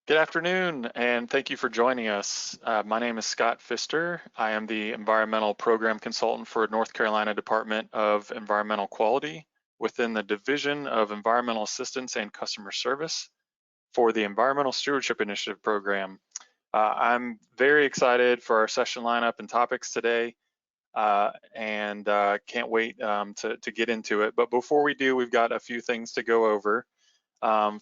Good afternoon, and thank you for joining us. My name is Scott Pfister. I am the Environmental Program Consultant for North Carolina Department of Environmental Quality within the Division of Environmental Assistance and Customer Service for the Environmental Stewardship Initiative program. I'm very excited for our session lineup and topics today, and can't wait to get into it. But before we do, we've got a few things to go over.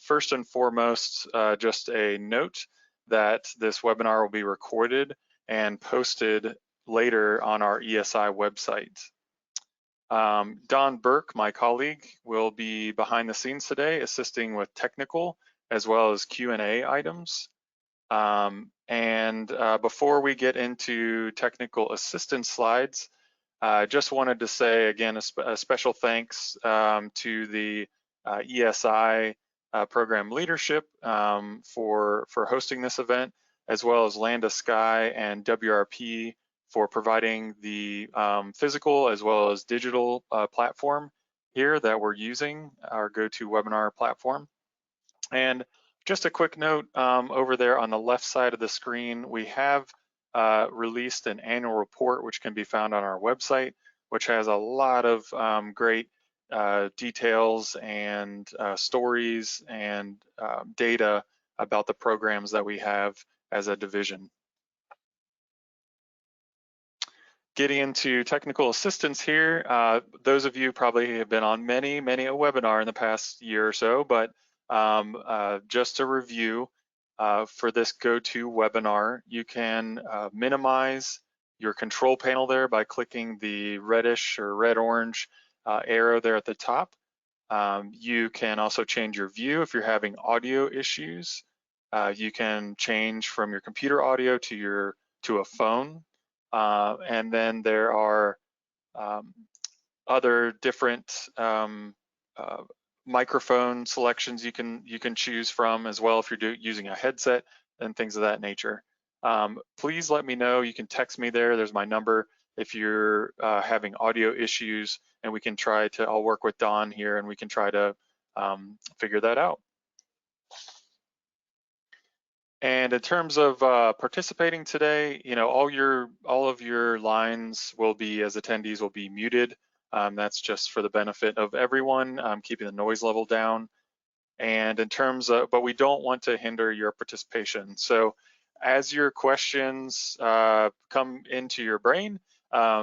First and foremost, just a note that this webinar will be recorded and posted later on our ESI website. Don Burke, my colleague, will be behind the scenes today, assisting with technical as well as Q&A items. Before we get into technical assistance slides, I just wanted to say again a special thanks to the ESI program leadership for hosting this event, as well as Landa Sky and WRP for providing the physical as well as digital platform here that we're using, our GoToWebinar platform. And just a quick note, over there on the left side of the screen, we have released an annual report which can be found on our website, which has a lot of great details and stories and data about the programs that we have as a division. Getting into technical assistance here, those of you probably have been on many a webinar in the past year or so, but just to review, for this GoToWebinar, you can minimize your control panel there by clicking the reddish or red-orange arrow there at the top. You can also change your view if you're having audio issues. You can change from your computer audio to a phone, and then there are other different microphone selections you can choose from as well if you're using a headset and things of that nature. Please let me know. You can text me there. There's my number if you're having audio issues, and we can try to, I'll work with Don here and we can try to figure that out. And in terms of participating today, you know, all of your lines will be, as attendees, will be muted. That's just for the benefit of everyone, keeping the noise level down. And in terms of, but we don't want to hinder your participation. So as your questions come into your brain,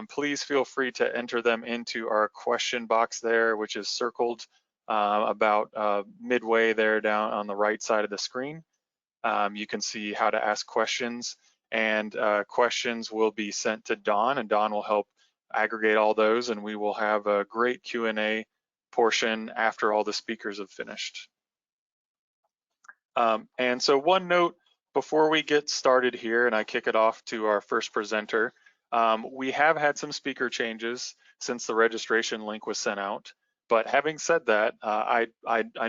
please feel free to enter them into our question box there, which is circled about midway there down on the right side of the screen. You can see how to ask questions, and questions will be sent to Don, and Don will help aggregate all those, and we will have a great Q&A portion after all the speakers have finished. And so one note before we get started here, and I kick it off to our first presenter, we have had some speaker changes since the registration link was sent out. But having said that, I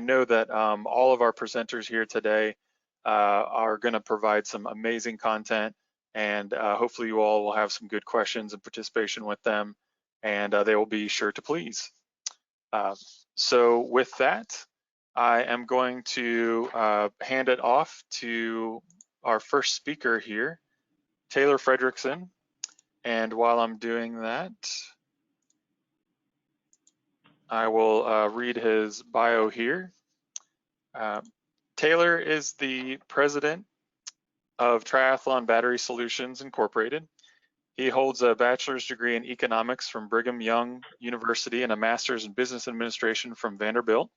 know that all of our presenters here today are going to provide some amazing content, and hopefully you all will have some good questions and participation with them, and they will be sure to please. So with that, I am going to hand it off to our first speaker here, Taylor Fredrickson. And while I'm doing that, I will read his bio here. Taylor is the president of Triathlon Battery Solutions Incorporated. He holds a bachelor's degree in economics from Brigham Young University and a master's in business administration from Vanderbilt.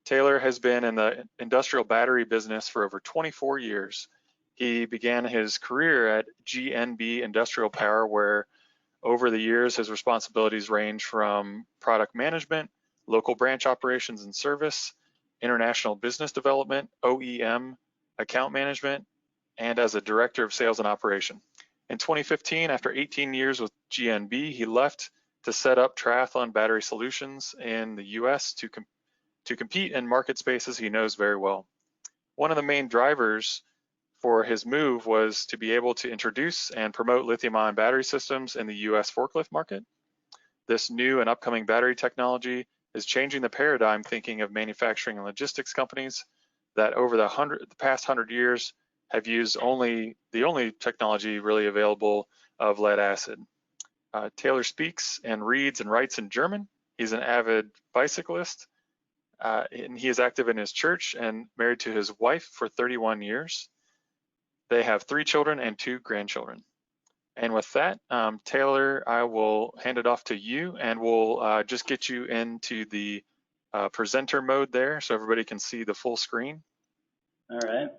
Taylor has been in the industrial battery business for over 24 years. He began his career at GNB Industrial Power, where over the years his responsibilities range from product management, local branch operations and service, international business development, OEM, account management, and as a director of sales and operation. In 2015, after 18 years with GNB, he left to set up Triathlon Battery Solutions in the US to compete in market spaces he knows very well. One of the main drivers for his move was to be able to introduce and promote lithium-ion battery systems in the US forklift market. This new and upcoming battery technology is changing the paradigm thinking of manufacturing and logistics companies. that over the past 100 years have used the only technology really available of lead acid. Taylor speaks and reads and writes in German. He's an avid bicyclist, and he is active in his church and married to his wife for 31 years. They have 3 children and 2 grandchildren. And with that, Taylor, I will hand it off to you, and we'll just get you into the presenter mode there so everybody can see the full screen. All right.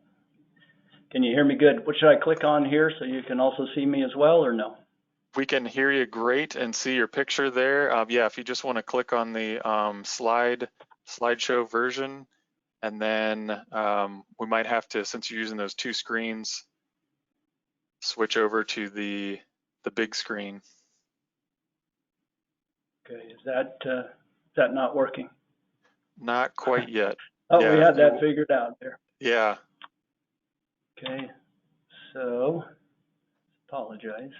Can you hear me good? What should I click on here so you can also see me as well, or no? We can hear you great and see your picture there. Yeah, if you just want to click on the slideshow version, and then we might have to, since you're using those 2 screens, switch over to the big screen. Okay, is that not working? Not quite yet. Oh, yeah, we had that figured out there. Yeah. Okay, so apologize.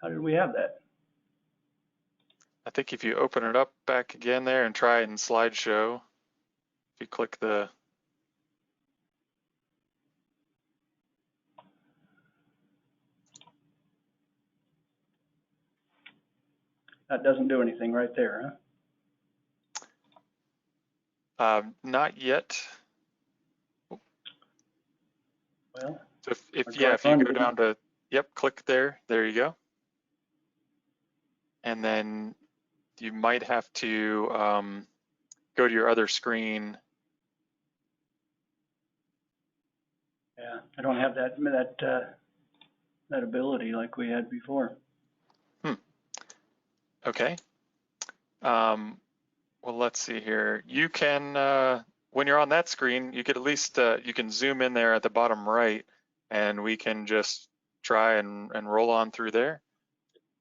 How did we have that? I think if you open it up back again there and try it in slideshow, if you click the That doesn't do anything right there, huh? Not yet. Well, so if you go down to, click there. There you go. And then you might have to go to your other screen. Yeah, I don't have that ability like we had before. Okay. Well, let's see here. You can, when you're on that screen, you could at least, you can zoom in there at the bottom right, and we can just try and roll on through there.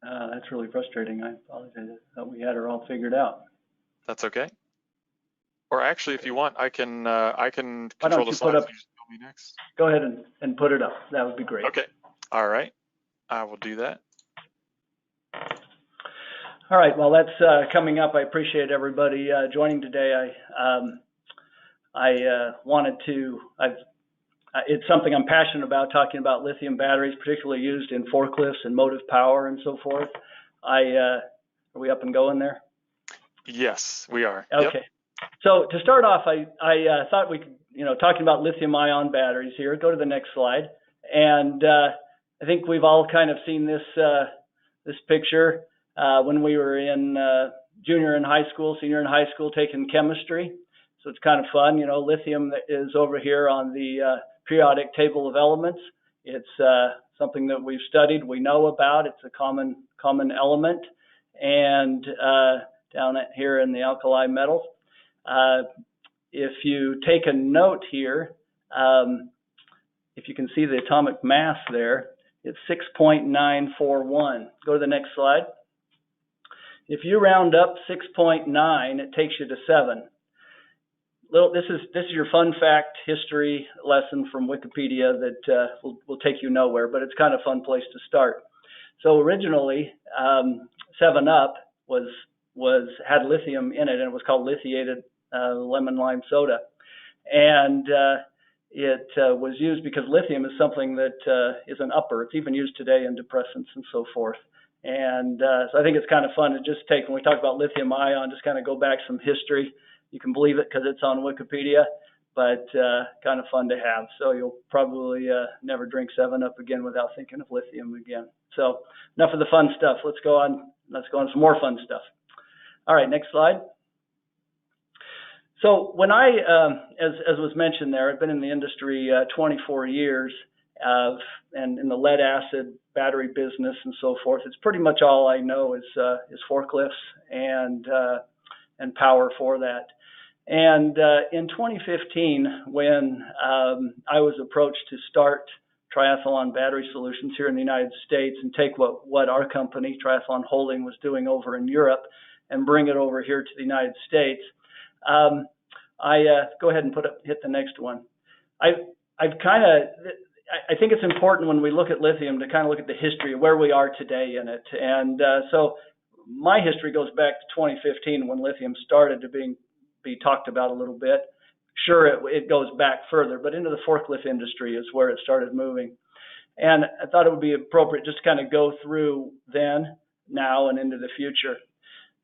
That's really frustrating. I apologize. I thought we had it all figured out. That's okay. Or actually, if you want, I can control the slides. Why don't you you just tell me next? Go ahead and put it up. That would be great. Okay. All right. I will do that. All right. Well, that's coming up. I appreciate everybody joining today. I wanted to. It's something I'm passionate about, talking about lithium batteries, particularly used in forklifts and motive power and so forth. Are we up and going there? Yes, we are. Okay. Yep. So to start off, I thought we could, talking about lithium-ion batteries here. Go to the next slide. And I think we've all kind of seen this picture when we were in junior in high school, senior in high school, taking chemistry. So it's kind of fun. Lithium is over here on the periodic table of elements. It's something that we've studied, we know about. It's a common element. And down here in the alkali metals. If you take a note here, if you can see the atomic mass there, it's 6.941. Go to the next slide. If you round up 6.9, it takes you to 7. This is your fun fact history lesson from Wikipedia that will take you nowhere, but it's kind of a fun place to start. So originally, 7-Up had lithium in it, and it was called lithiated lemon lime soda, and it was used because lithium is something that is an upper. It's even used today in depressants and so forth. And so I think it's kind of fun to just take, when we talk about lithium-ion, just kind of go back some history. You can believe it because it's on Wikipedia, but kind of fun to have. So you'll probably never drink 7-Up again without thinking of lithium again. So enough of the fun stuff. Let's go on to some more fun stuff. All right, next slide. So when I, as was mentioned there, I've been in the industry 24 years and in the lead acid battery business and so forth. It's pretty much all I know is forklifts and power for that. And in 2015, when I was approached to start Triathlon Battery Solutions here in the United States and take what our company, Triathlon Holding, was doing over in Europe and bring it over here to the United States, go ahead and hit the next one. I think it's important when we look at lithium to kind of look at the history of where we are today in it. And so my history goes back to 2015 when lithium started to be talked about a little bit. sure it goes back further, but into the forklift industry is where it started moving. And I thought it would be appropriate just to kind of go through then, now, and into the future.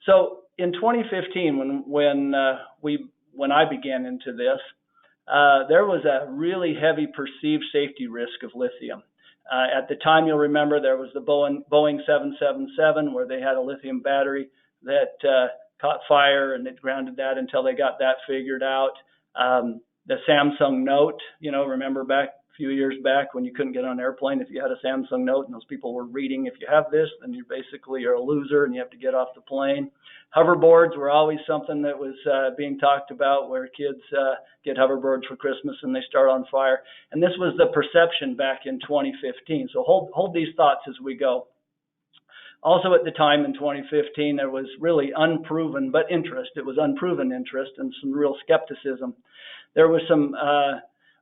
So in 2015, when I began into this, there was a really heavy perceived safety risk of lithium. At the time, you'll remember there was the Boeing 777 where they had a lithium battery that caught fire, and it grounded that until they got that figured out. The Samsung Note, remember back a few years back when you couldn't get on an airplane if you had a Samsung Note, and those people were reading, if you have this, then you basically are a loser and you have to get off the plane. Hoverboards were always something that was being talked about, where kids get hoverboards for Christmas and they start on fire. And this was the perception back in 2015. So hold these thoughts as we go. Also at the time in 2015, there was really unproven, but interest. It was unproven interest and some real skepticism. There was some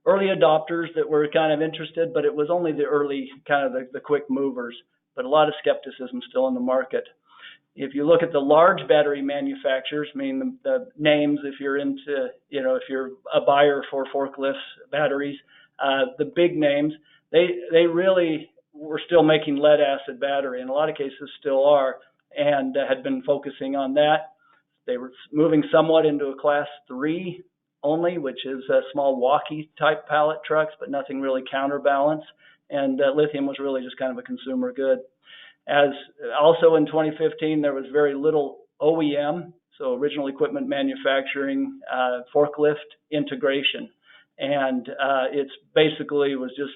early adopters that were kind of interested, but it was only the early kind of the quick movers, but a lot of skepticism still in the market. If you look at the large battery manufacturers, I mean the names, if you're into, if you're a buyer for forklifts, batteries, the big names, they really were still making lead acid battery, in a lot of cases still are, and had been focusing on that. They were moving somewhat into a class 3 only, which is small walkie type pallet trucks, but nothing really counterbalance. And lithium was really just kind of a consumer good. As also in 2015, there was very little OEM, so original equipment manufacturing, forklift integration. And it's basically was just,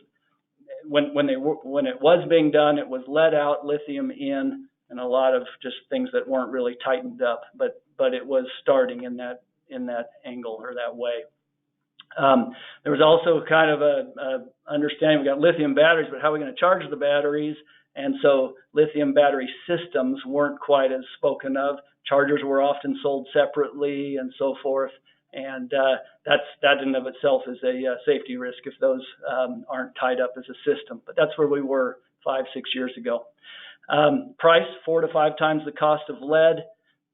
when it was being done, it was lead out, lithium in, and a lot of just things that weren't really tightened up, but it was starting in that angle or that way. There was also kind of a understanding, we got lithium batteries, but how are we going to charge the batteries? And so lithium battery systems weren't quite as spoken of. Chargers were often sold separately and so forth. And that in and of itself is a safety risk if those aren't tied up as a system. But that's where we were 5-6 years ago. Price, 4 to 5 times the cost of lead.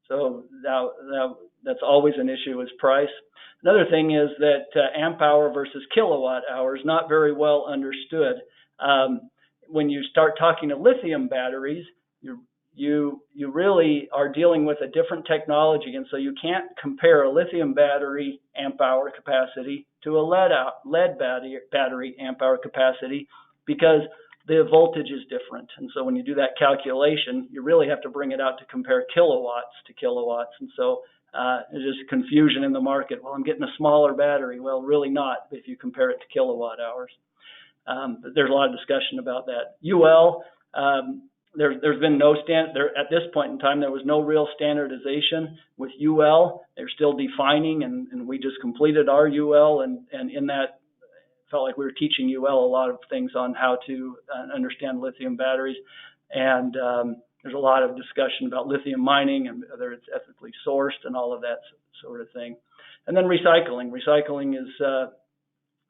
So now that's always an issue, is price. Another thing is that amp hour versus kilowatt hour is not very well understood. When you start talking to lithium batteries, you really are dealing with a different technology, and so you can't compare a lithium battery amp hour capacity to a lead battery amp hour capacity, because the voltage is different. And so when you do that calculation, you really have to bring it out to compare kilowatts to kilowatts. And so there's just confusion in the market. Well, I'm getting a smaller battery. Well, really not if you compare it to kilowatt hours. But there's a lot of discussion about that. UL, there's been no at this point in time, there was no real standardization with UL. They're still defining, and we just completed our UL, and in that felt like we were teaching UL a lot of things on how to understand lithium batteries. And there's a lot of discussion about lithium mining and whether it's ethically sourced and all of that sort of thing. And then recycling. Recycling is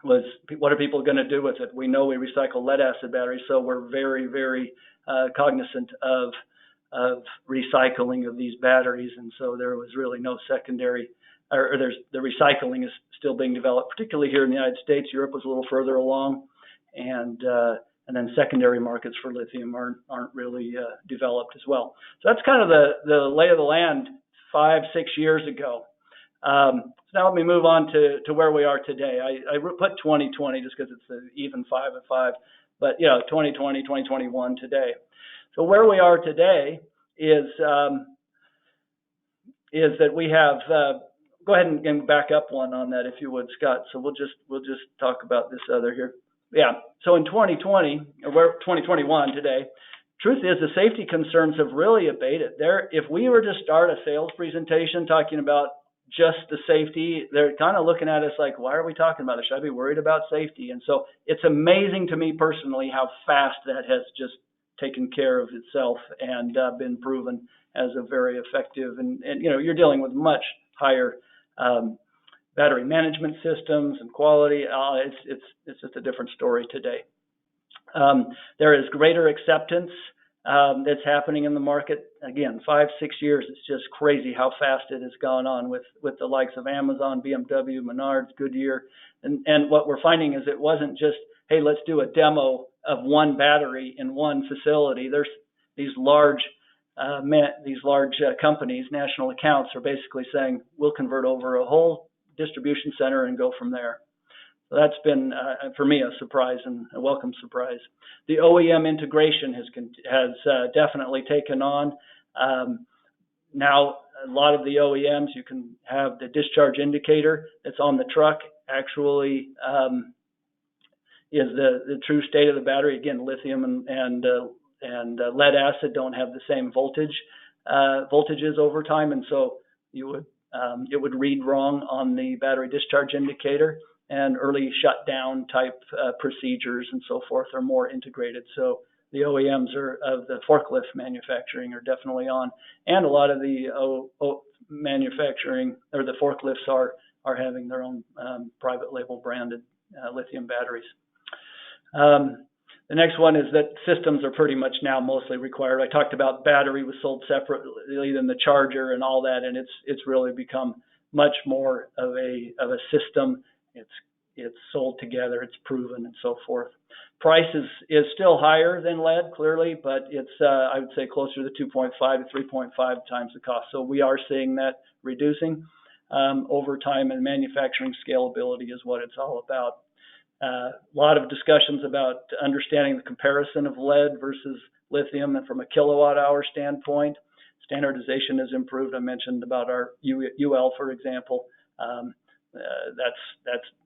what are people going to do with it? We know we recycle lead acid batteries, so we're very, very cognizant of recycling of these batteries. And so there was really no secondary, or the recycling is still being developed, particularly here in the United States. Europe was a little further along, and then secondary markets for lithium aren't really developed as well. So that's kind of the lay of the land 5-6 years ago. So now let me move on to where we are today. I put 2020 just because it's an even 5 of 5, but 2020, 2021 today. So where we are today is that we have. Go ahead and back up one on that if you would, Scott. So we'll just talk about this other here. Yeah. So in 2020, or 2021 today, truth is the safety concerns have really abated. If we were to start a sales presentation talking about just the safety, they're kind of looking at us like, why are we talking about this? Should I be worried about safety? And so it's amazing to me personally how fast that has just taken care of itself and been proven as a very effective. And you're dealing with much higher battery management systems and quality. It's just a different story today. There is greater acceptance that's happening in the market. Again, 5-6 years, it's just crazy how fast it has gone on with the likes of Amazon, BMW, Menards, Goodyear. And what we're finding is it wasn't just, hey, let's do a demo of one battery in one facility. There's these large companies, national accounts, are basically saying, we'll convert over a whole distribution center and go from there. So that's been, for me, a surprise and a welcome surprise. The OEM integration has definitely taken on. Now, a lot of the OEMs, you can have the discharge indicator that's on the truck actually is the true state of the battery. Again, lithium and lead acid don't have the same voltages over time, and so it would read wrong on the battery discharge indicator, and early shutdown type procedures and so forth are more integrated. So the OEMs of the forklift manufacturing are definitely on, and a lot of the manufacturing or the forklifts are having their own private label branded lithium batteries. The next one is that systems are pretty much now mostly required. I talked about battery was sold separately than the charger and all that, and it's really become much more of a system. It's sold together, it's proven, and so forth. Price is still higher than lead, clearly, but it's I would say closer to 2.5 to 3.5 times the cost. So we are seeing that reducing over time, and manufacturing scalability is what it's all about. A lot of discussions about understanding the comparison of lead versus lithium, and from a kilowatt hour standpoint, standardization has improved. I mentioned about our UL, for example.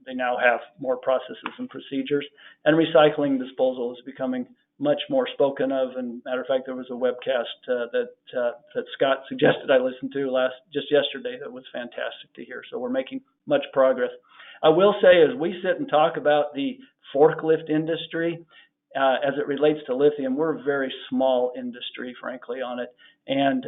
They now have more processes and procedures, and recycling disposal is becoming much more spoken of. And matter of fact, there was a webcast that Scott suggested I listen to just yesterday that was fantastic to hear. So we're making much progress. I will say, as we sit and talk about the forklift industry, as it relates to lithium, we're a very small industry, frankly, on it, and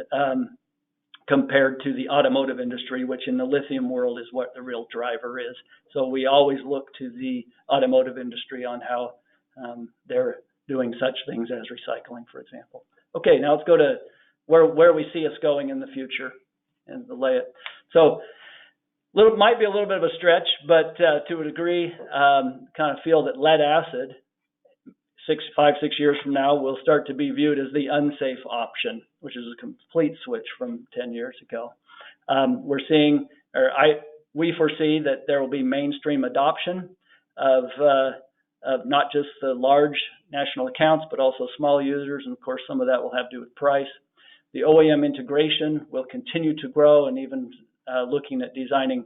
compared to the automotive industry, which in the lithium world is what the real driver is. So we always look to the automotive industry on how they're doing such things as recycling, for example. Okay, now let's go to where we see us going in the future and lay it. So might be a little bit of a stretch, but to a degree, kind of feel that lead acid, 5-6 years from now, will start to be viewed as the unsafe option, which is a complete switch from 10 years ago. We foresee that there will be mainstream adoption of not just the large national accounts, but also small users, and of course, some of that will have to do with price. The OEM integration will continue to grow, and even looking at designing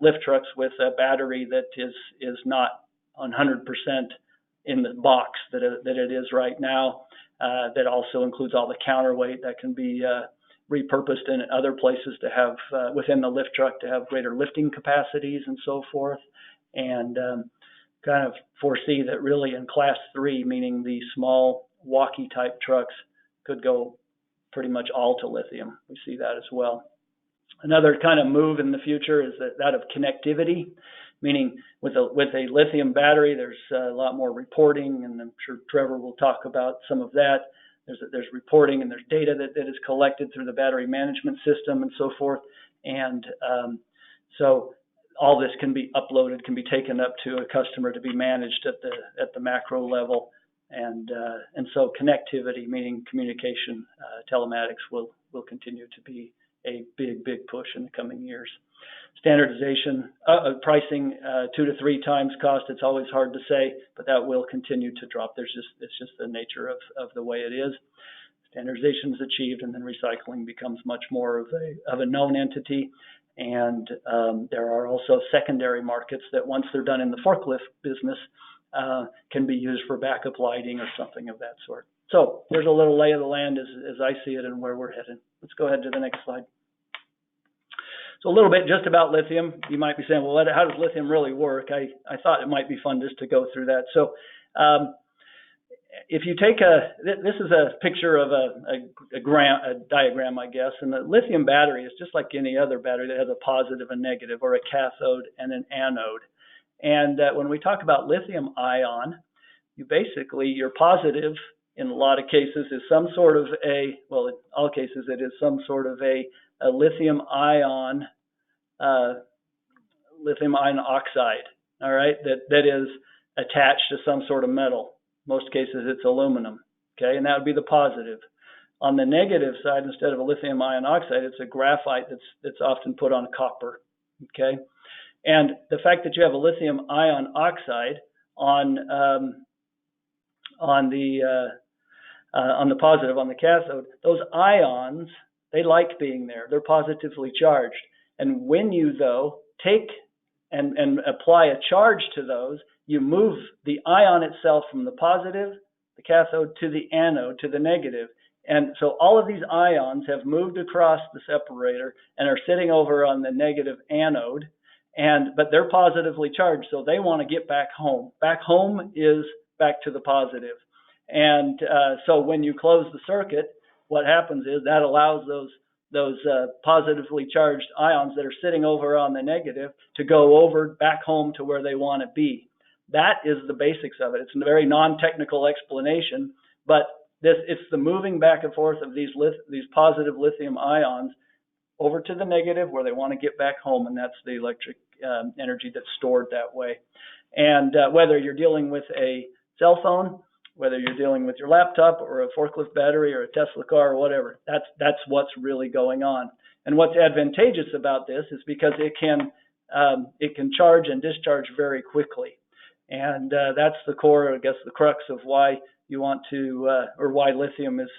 lift trucks with a battery that is not 100% in the box that it is right now. That also includes all the counterweight that can be repurposed in other places to have within the lift truck to have greater lifting capacities and so forth. And kind of foresee that really in class 3, meaning the small walkie type trucks, could go pretty much all to lithium. We see that as well. Another kind of move in the future is that of connectivity, meaning with a lithium battery, there's a lot more reporting, and I'm sure Trevor will talk about some of that. There's reporting and there's data that is collected through the battery management system and so forth. And so all this can be uploaded, can be taken up to a customer to be managed at the macro level. And so connectivity, meaning communication, telematics will continue to be a big push in the coming years. Standardization, pricing 2 to 3 times cost. It's always hard to say, but that will continue to drop. It's just the nature of the way it is. Standardization is achieved, and then recycling becomes much more of a known entity. And there are also secondary markets that once they're done in the forklift business can be used for backup lighting or something of that sort. So there's a little lay of the land as I see it and where we're headed. Let's go ahead to the next slide. So a little bit just about lithium. You might be saying, well, how does lithium really work? I thought it might be fun just to go through that. So if you take this is a picture of a diagram, I guess, and the lithium battery is just like any other battery that has a positive and negative, or a cathode and an anode. And when we talk about lithium-ion, your positive in a lot of cases is some sort of well, in all cases it is some sort of a lithium-ion oxide, all right, that is attached to some sort of metal. Most cases it's aluminum, okay, and that would be the positive. On the negative side, instead of a lithium-ion oxide, it's a graphite that's often put on copper, okay? And the fact that you have a lithium-ion oxide on the positive, on the cathode, those ions, they like being there. They're positively charged. And when you, though, take and apply a charge to those, you move the ion itself from the positive, the cathode, to the anode, to the negative. And so all of these ions have moved across the separator and are sitting over on the negative anode, but they're positively charged, so they want to get back home. Back home is back to the positive. And so when you close the circuit, what happens is that allows those positively charged ions that are sitting over on the negative to go over back home to where they want to be. That is the basics of it. It's a very non-technical explanation, but it's the moving back and forth of these positive lithium ions over to the negative where they want to get back home, and that's the electric energy that's stored that way. And whether you're dealing with a cell phone, whether you're dealing with your laptop or a forklift battery or a Tesla car or whatever, that's what's really going on. And what's advantageous about this is because it can charge and discharge very quickly. And that's the core, I guess, the crux of why you want to, or why lithium is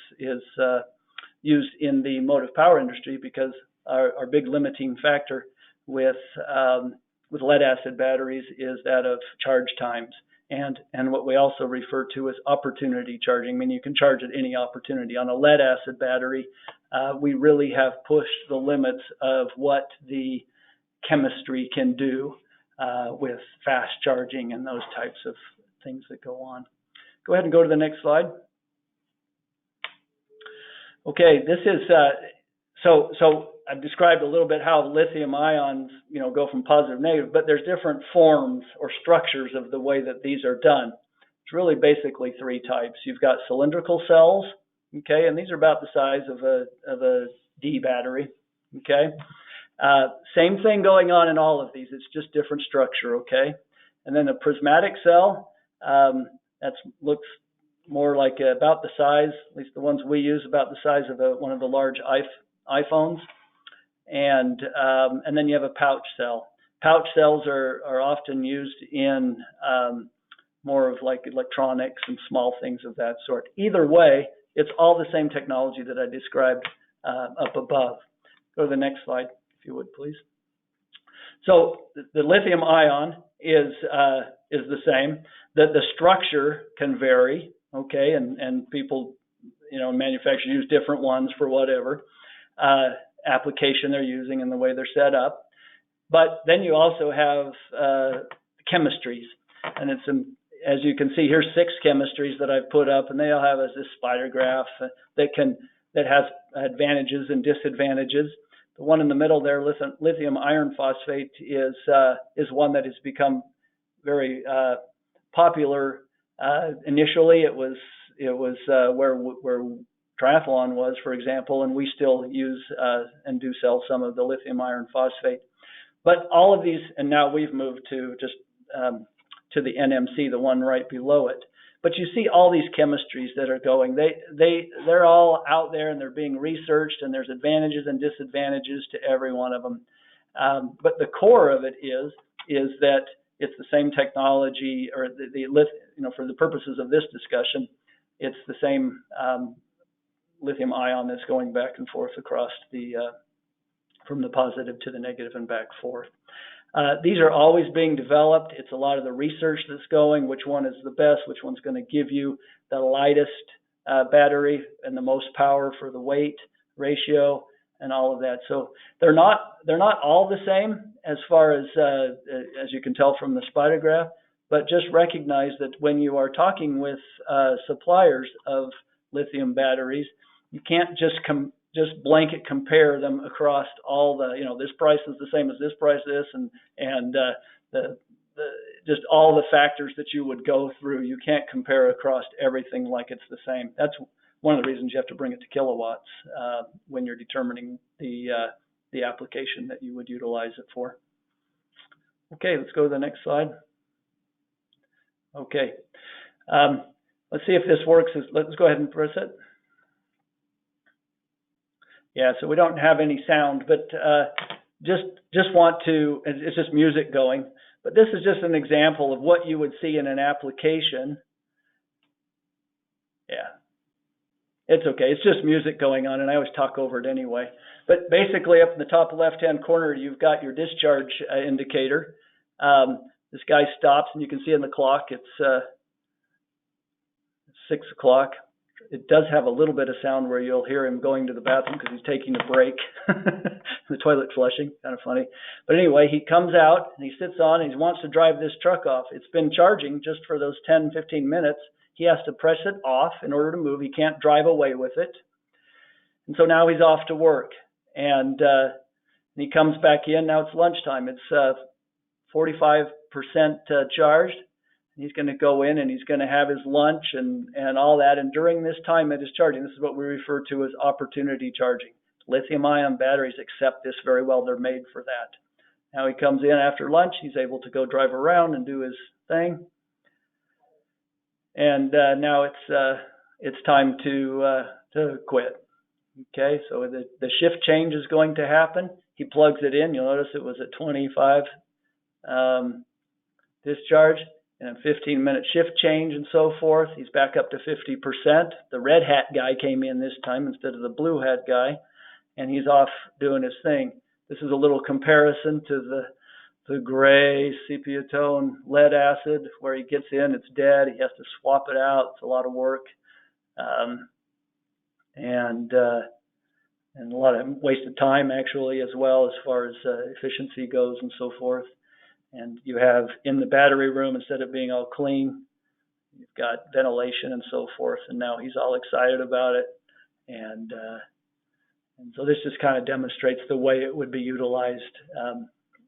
used in the motive power industry, because our big limiting factor with lead acid batteries is that of charge times, and what we also refer to as opportunity charging. I mean, you can charge at any opportunity. On a lead acid battery, we really have pushed the limits of what the chemistry can do with fast charging and those types of things that go on. Go ahead and go to the next slide. Okay, this is so I've described a little bit how lithium ions, go from positive to negative, but there's different forms or structures of the way that these are done. It's really basically three types. You've got cylindrical cells, okay, and these are about the size of a D battery, okay. Same thing going on in all of these. It's just different structure, okay. And then a prismatic cell, that looks more like about the size, at least the ones we use, about the size of one of the large iPhones. And then you have a pouch cell. Pouch cells are often used in more of like electronics and small things of that sort. Either way, it's all the same technology that I described up above. Go to the next slide, if you would, please. So the lithium ion is the same. The structure can vary, okay, and people, manufacturers use different ones for whatever application they're using and the way they're set up. But then you also have chemistries, and it's as you can see, here's 6 chemistries that I've put up, and they all have this spider graph that has advantages and disadvantages. The one in the middle there, lithium iron phosphate, is one that has become very popular. Initially, it was where triathlon was, for example, and we still use and do sell some of the lithium iron phosphate. But all of these, and now we've moved to just to the NMC, the one right below it. But you see all these chemistries that are going. They're all out there and they're being researched, and there's advantages and disadvantages to every one of them. But the core of it is that it's the same technology, or for the purposes of this discussion, it's the same lithium ion that's going back and forth across from the positive to the negative and back forth. These are always being developed. It's a lot of the research that's going, which one is the best, which one's going to give you the lightest battery and the most power for the weight ratio and all of that. So they're not all the same as far as you can tell from the spider graph, but just recognize that when you are talking with suppliers of lithium batteries, you can't just blanket compare them across all the, this price is the same as this price, and just all the factors that you would go through. You can't compare across everything like it's the same. That's one of the reasons you have to bring it to kilowatts when you're determining the application that you would utilize it for. Okay, let's go to the next slide. Okay, let's see if this works. Let's go ahead and press it. Yeah, so we don't have any sound, but just want to, it's just music going, but this is just an example of what you would see in an application. Yeah, it's okay. It's just music going on, and I always talk over it anyway. But basically, up in the top left-hand corner, you've got your discharge indicator. This guy stops, and you can see in the clock, it's 6 o'clock. It does have a little bit of sound where you'll hear him going to the bathroom because he's taking a break, the toilet flushing, kind of funny. But anyway, he comes out and he sits on and he wants to drive this truck off. It's been charging just for those 10, 15 minutes. He has to press it off in order to move. He can't drive away with it. And so now he's off to work. And he comes back in. Now it's lunchtime. It's 45% charged. He's going to go in and he's going to have his lunch and all that. And during this time it is charging. This is what we refer to as opportunity charging. Lithium-ion batteries accept this very well. They're made for that. Now he comes in after lunch. He's able to go drive around and do his thing. And now it's time to quit. Okay, so the shift change is going to happen. He plugs it in. You'll notice it was at 25 discharge. And a 15-minute shift change and so forth. He's back up to 50%. The red hat guy came in this time instead of the blue hat guy, and he's off doing his thing. This is a little comparison to the gray sepia tone lead acid, where he gets in, it's dead. He has to swap it out. It's a lot of work, and a lot of wasted time actually as well as far as efficiency goes and so forth. And you have in the battery room, instead of being all clean, you've got ventilation and so forth. And now he's all excited about it. And so this just kind of demonstrates the way it would be utilized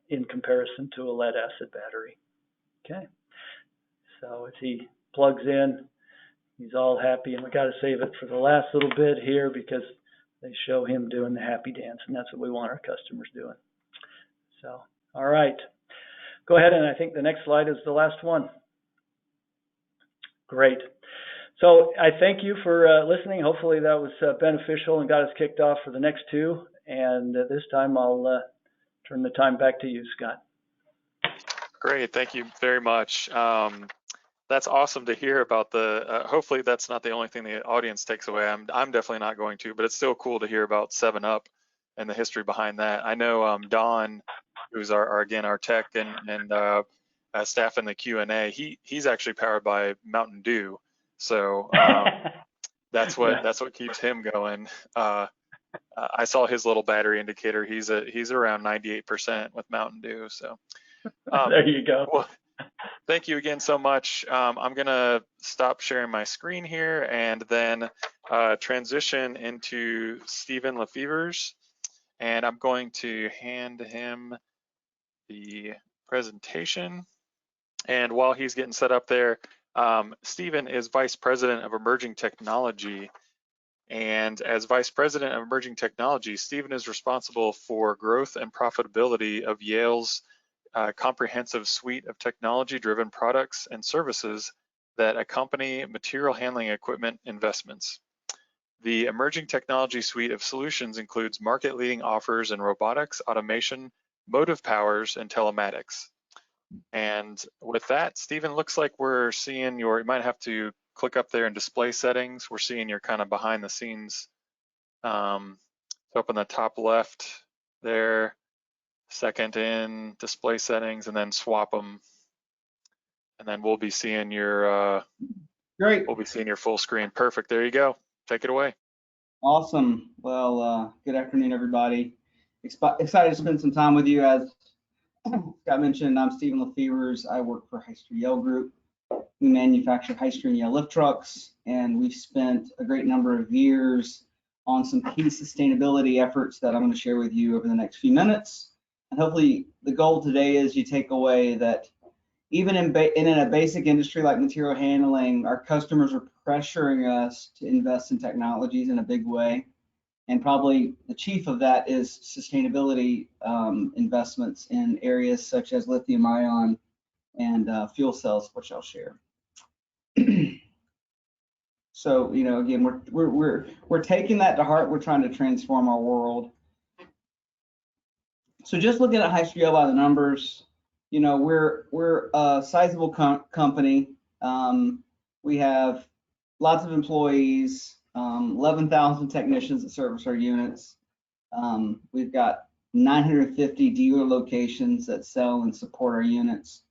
in comparison to a lead acid battery. Okay. So as he plugs in, he's all happy. And we got to save it for the last little bit here because they show him doing the happy dance. And that's what we want our customers doing. So, all right. Go ahead, and I think the next slide is the last one. Great. So I thank you for listening. Hopefully that was beneficial and got us kicked off for the next two. And this time I'll turn the time back to you, Scott. Great. Thank you very much. That's awesome to hear about the, hopefully that's not the only thing the audience takes away. I'm definitely not going to, but it's still cool to hear about 7-Up and the history behind that. I know Don, who's our tech and staff in the Q&A, he's actually powered by Mountain Dew, so that's what keeps him going. I saw his little battery indicator. He's around 98% with Mountain Dew. So there you go. Well, thank you again so much. I'm gonna stop sharing my screen here and then transition into Stephen Lefevers, and I'm going to hand him the presentation. And while he's getting set up there, Stephen is Vice President of Emerging Technology. And as Vice President of Emerging Technology, Stephen is responsible for growth and profitability of Yale's comprehensive suite of technology-driven products and services that accompany material handling equipment investments. The Emerging Technology suite of solutions includes market-leading offers in robotics, automation, motive powers, and telematics. And with that, Stephen, looks like we're seeing you might have to click up there in display settings. We're seeing your kind of behind the scenes, up in the top left there, second in display settings, and then swap them. And then we'll be seeing your, Great. We'll be seeing your full screen. Perfect, there you go. Take it away. Awesome. Well, good afternoon, everybody. Excited to spend some time with you. As Scott mentioned, I'm Stephen Lefevers. I work for Hyster-Yale Group. We manufacture Hyster and Yale lift trucks, and we've spent a great number of years on some key sustainability efforts that I'm going to share with you over the next few minutes. And hopefully the goal today is you take away that even in a basic industry like material handling, our customers are pressuring us to invest in technologies in a big way. And probably the chief of that is sustainability investments in areas such as lithium-ion and fuel cells, which I'll share. So, you know, again, we're taking that to heart. We're trying to transform our world. So just looking at Hyster-Yale by the numbers, you know, we're a sizable company. We have lots of employees, 11,000 technicians that service our units. We've got 950 dealer locations that sell and support our units.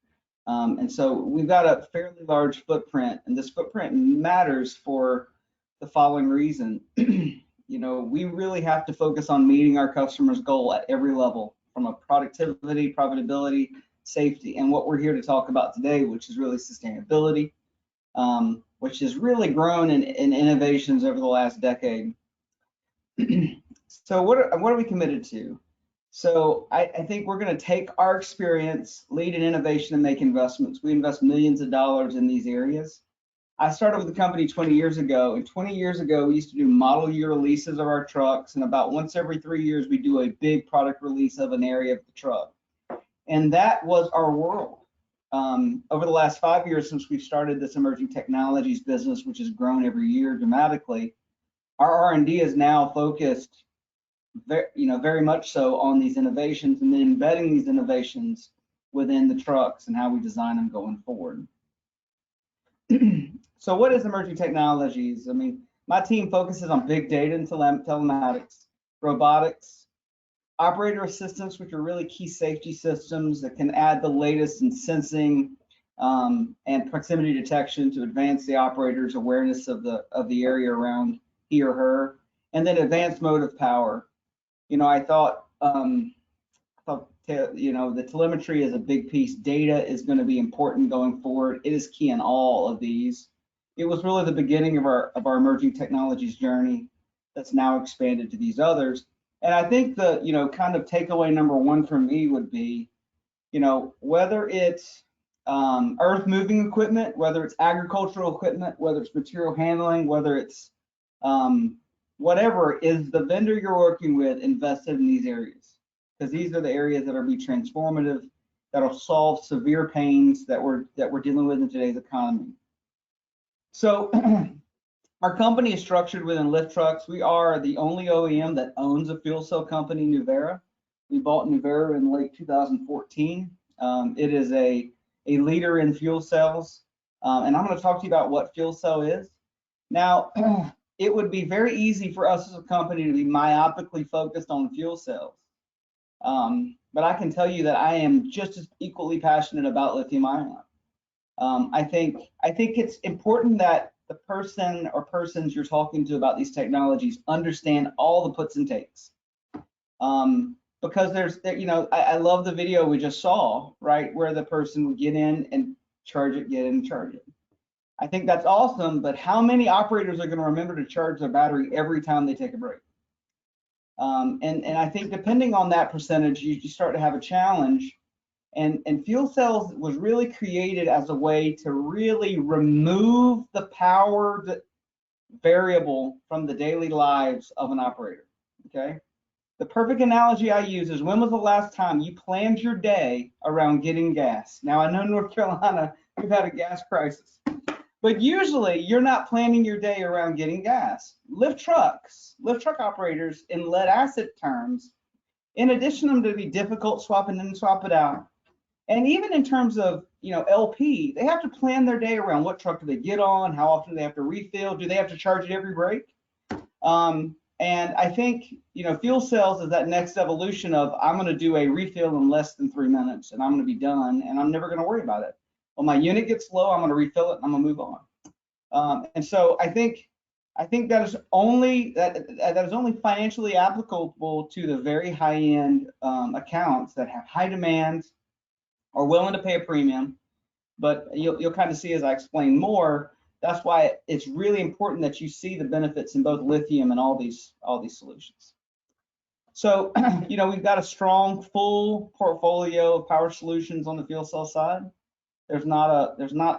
And so we've got a fairly large footprint, and this footprint matters for the following reason. You know, we really have to focus on meeting our customers' goal at every level, from a productivity, profitability, safety, and what we're here to talk about today, which is really sustainability, which has really grown in innovations over the last decade. So what are we committed to? So I think we're going to take our experience, lead in innovation, and make investments. We invest millions of dollars in these areas. I started with the company 20 years ago, and 20 years ago, we used to do model year releases of our trucks, and about once every 3 years, we do a big product release of an area of the truck. And that was our world. Over the last 5 years, since we've started this emerging technologies business, which has grown every year dramatically, our R&D is now focused very much so on these innovations, and then embedding these innovations within the trucks and how we design them going forward. So what is emerging technologies? I mean, my team focuses on big data and telematics, robotics, operator assistance, which are really key safety systems that can add the latest in sensing and proximity detection to advance the operator's awareness of the area around he or her, and then advanced motive power. You know, I thought you know, the telemetry is a big piece. Data is going to be important going forward. It is key in all of these. It was really the beginning of our emerging technologies journey that's now expanded to these others. And I think the, you know, kind of takeaway number one for me would be, you know, whether it's earth moving equipment, whether it's agricultural equipment, whether it's material handling, whether it's whatever, is the vendor you're working with invested in these areas? Because these are the areas that are be transformative, that'll solve severe pains that we're dealing with in today's economy. So our company is structured within lift trucks. We are the only OEM that owns a fuel cell company, Nuvera. We bought Nuvera in late 2014. It is a leader in fuel cells. And I'm going to talk to you about what fuel cell is. Now, it would be very easy for us as a company to be myopically focused on fuel cells. But I can tell you that I am just as equally passionate about lithium-ion. I think it's important that the person or persons you're talking to about these technologies understand all the puts and takes. Because you know, I love the video we just saw, right, where the person would get in and charge it, get in and charge it. I think that's awesome, but how many operators are going to remember to charge their battery every time they take a break? And I think depending on that percentage, you start to have a challenge. And fuel cells was really created as a way to really remove the power variable from the daily lives of an operator, okay? The perfect analogy I use is, when was the last time you planned your day around getting gas? Now, I know in North Carolina, we've had a gas crisis, but usually you're not planning your day around getting gas. Lift truck operators in lead acid terms, in addition to them to be difficult swapping in and swap it out, and even in terms of, you know, LP, they have to plan their day around what truck do they get on, how often do they have to refill, do they have to charge it every break? And I think, you know, fuel cells is that next evolution of, I'm going to do a refill in less than 3 minutes and I'm going to be done and I'm never going to worry about it. When my unit gets low, I'm going to refill it and I'm going to move on. And so I think that is only financially applicable to the very high-end accounts that have high demands, are willing to pay a premium. But you'll kind of see as I explain more, that's why it's really important that you see the benefits in both lithium and all these solutions. So, you know, we've got a strong, full portfolio of power solutions on the fuel cell side. There's not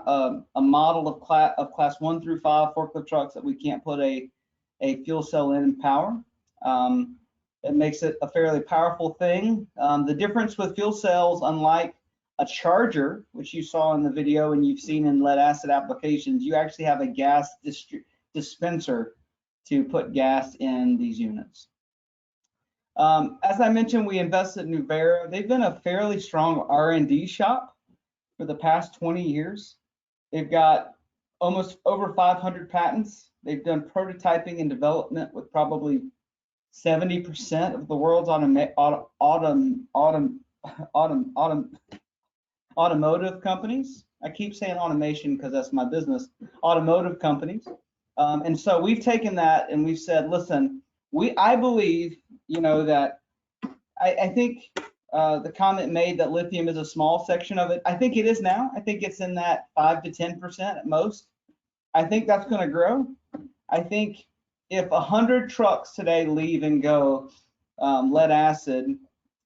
a model of class 1 through 5 forklift trucks that we can't put a fuel cell in and power. It makes it a fairly powerful thing. The difference with fuel cells, unlike a charger, which you saw in the video and you've seen in lead acid applications, you actually have a gas dispenser to put gas in these units. As I mentioned, we invested in Nuvera. They've been a fairly strong R&D shop for the past 20 years. They've got almost over 500 patents. They've done prototyping and development with probably 70% of the world's automotive companies. I keep saying automation because that's my business. Automotive companies. And so we've taken that and we've said, listen, I believe, you know, that I think the comment made that lithium is a small section of it. I think it is now. I think it's in that 5 to 10% at most. I think that's going to grow. I think if 100 trucks today leave and go lead acid,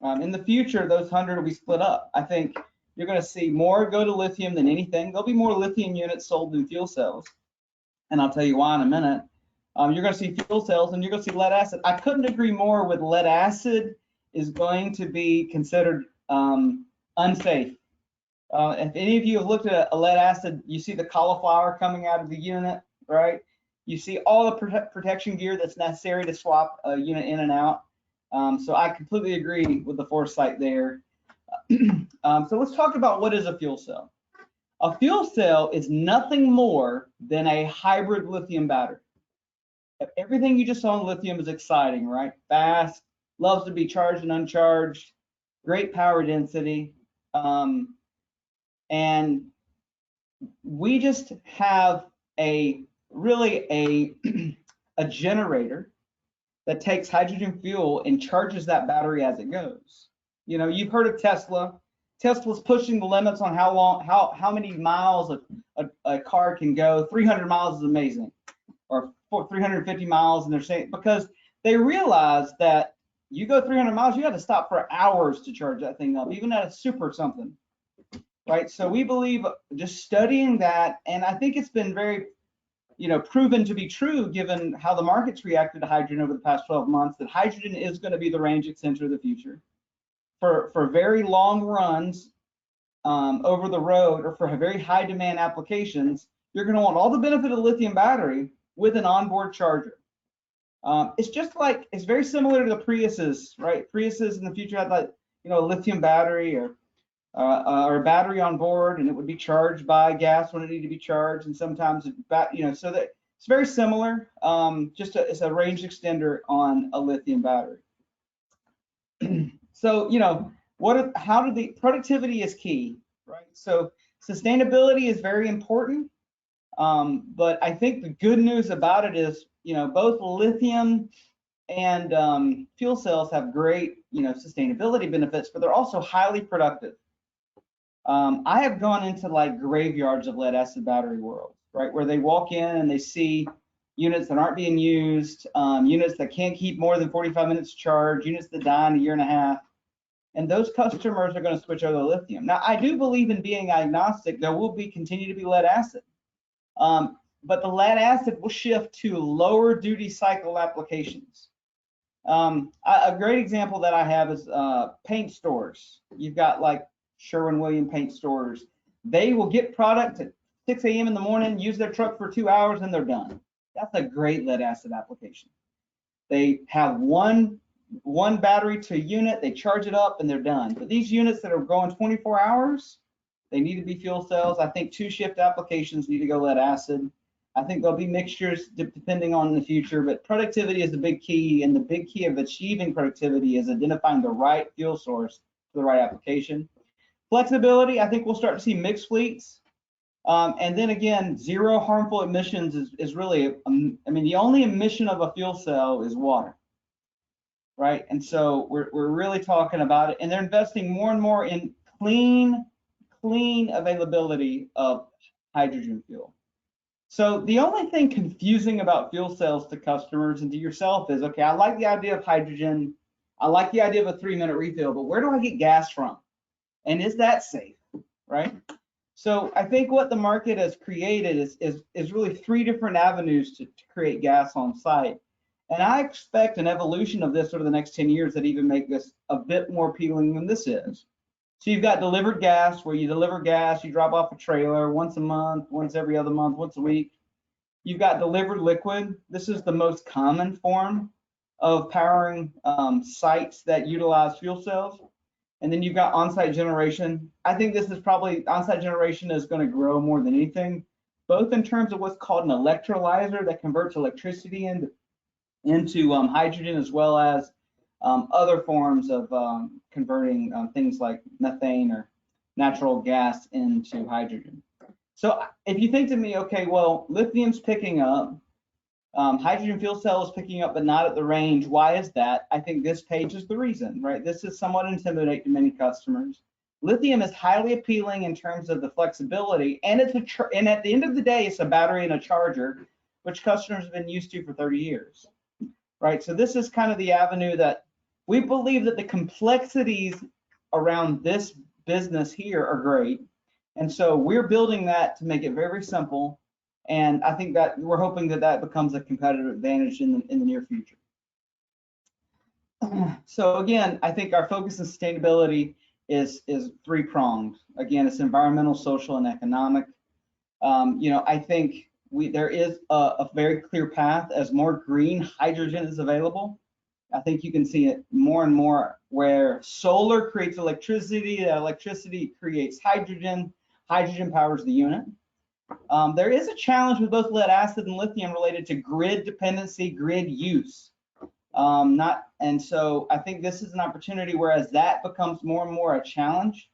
in the future, those 100 will be split up. I think you're going to see more go to lithium than anything. There'll be more lithium units sold than fuel cells. And I'll tell you why in a minute. You're going to see fuel cells and you're going to see lead acid. I couldn't agree more with lead acid is going to be considered unsafe. If any of you have looked at a lead acid, you see the cauliflower coming out of the unit, right? You see all the protection gear that's necessary to swap a unit in and out. So I completely agree with the foresight there. So let's talk about what is a fuel cell. A fuel cell is nothing more than a hybrid lithium battery. Everything you just saw in lithium is exciting, right? Fast, loves to be charged and uncharged, great power density. And we just have a generator that takes hydrogen fuel and charges that battery as it goes. You know, you've heard of Tesla. Tesla's pushing the limits on how many miles a car can go. 300 miles is amazing, or 350 miles, and they're saying, because they realize that you go 300 miles, you got to stop for hours to charge that thing up, even at a super something, right? So we believe just studying that, and I think it's been very, you know, proven to be true given how the market's reacted to hydrogen over the past 12 months, that hydrogen is going to be the range extender of the future. For very long runs over the road, or for very high demand applications, you're going to want all the benefit of the lithium battery with an onboard charger. It's just like, it's very similar to the Priuses, right? Priuses in the future had, like, you know, a lithium battery or a battery on board, and it would be charged by gas when it needed to be charged, and sometimes you know, so that it's very similar. It's a range extender on a lithium battery. So, you know, productivity is key, right? So sustainability is very important. But I think the good news about it is, you know, both lithium and fuel cells have great, you know, sustainability benefits, but they're also highly productive. I have gone into like graveyards of lead acid battery world, right? Where they walk in and they see units that aren't being used, units that can't keep more than 45 minutes charged, units that die in a year and a half. And those customers are going to switch over to lithium. Now, I do believe in being agnostic. There will continue to be lead acid. But the lead acid will shift to lower duty cycle applications. A great example that I have is paint stores. You've got like Sherwin-Williams paint stores. They will get product at 6 a.m. in the morning, use their truck for 2 hours, and they're done. That's a great lead acid application. They have one battery to unit, they charge it up, and they're done. But these units that are going 24 hours, they need to be fuel cells. I think 2-shift applications need to go lead acid. I think there'll be mixtures depending on the future, but productivity is the big key, and the big key of achieving productivity is identifying the right fuel source for the right application. Flexibility, I think we'll start to see mixed fleets. And then again, zero harmful emissions is really, I mean, the only emission of a fuel cell is water, right? And so we're really talking about it, and they're investing more and more in clean availability of hydrogen fuel. So the only thing confusing about fuel cells to customers and to yourself is, okay, I like the idea of hydrogen, I like the idea of a 3-minute refill, but where do I get gas from? And is that safe, right? So I think what the market has created is really 3 different avenues to create gas on site. And I expect an evolution of this over the next 10 years that even make this a bit more appealing than this is. So you've got delivered gas, where you deliver gas, you drop off a trailer once a month, once every other month, once a week. You've got delivered liquid. This is the most common form of powering sites that utilize fuel cells. And then you've got on-site generation. I think this is probably, on-site generation is going to grow more than anything, both in terms of what's called an electrolyzer that converts electricity into hydrogen, as well as other forms of converting things like methane or natural gas into hydrogen. So if you think to me, okay, well, lithium's picking up, hydrogen fuel cell is picking up, but not at the range. Why is that? I think this page is the reason, right? This is somewhat intimidating to many customers. Lithium is highly appealing in terms of the flexibility, and and at the end of the day, it's a battery and a charger, which customers have been used to for 30 years, right? So this is kind of the avenue that we believe that the complexities around this business here are great. And so we're building that to make it very, very simple. And I think that we're hoping that that becomes a competitive advantage in the near future. So again, I think our focus on sustainability is 3-pronged. Again, it's environmental, social, and economic. I think there is a very clear path as more green hydrogen is available. I think you can see it more and more where solar creates electricity, that electricity creates hydrogen, hydrogen powers the unit. There is a challenge with both lead acid and lithium related to grid dependency, grid use. And so I think this is an opportunity, whereas that becomes more and more a challenge,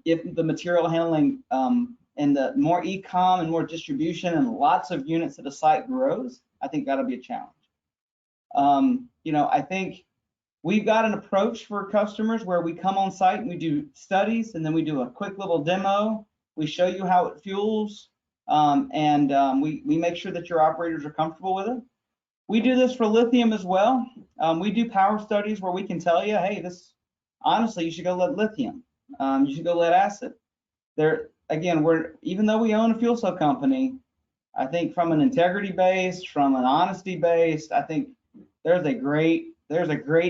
if the material handling and the more e-com and more distribution and lots of units at a site grows, I think that'll be a challenge. I think we've got an approach for customers where we come on site and we do studies, and then we do a quick little demo. We show you how it fuels, and we make sure that your operators are comfortable with it. We do this for lithium as well. We do power studies where we can tell you, hey, honestly, you should go lead lithium. You should go lead acid. Again, even though we own a fuel cell company, I think from an integrity base, from an honesty base, I think there's a great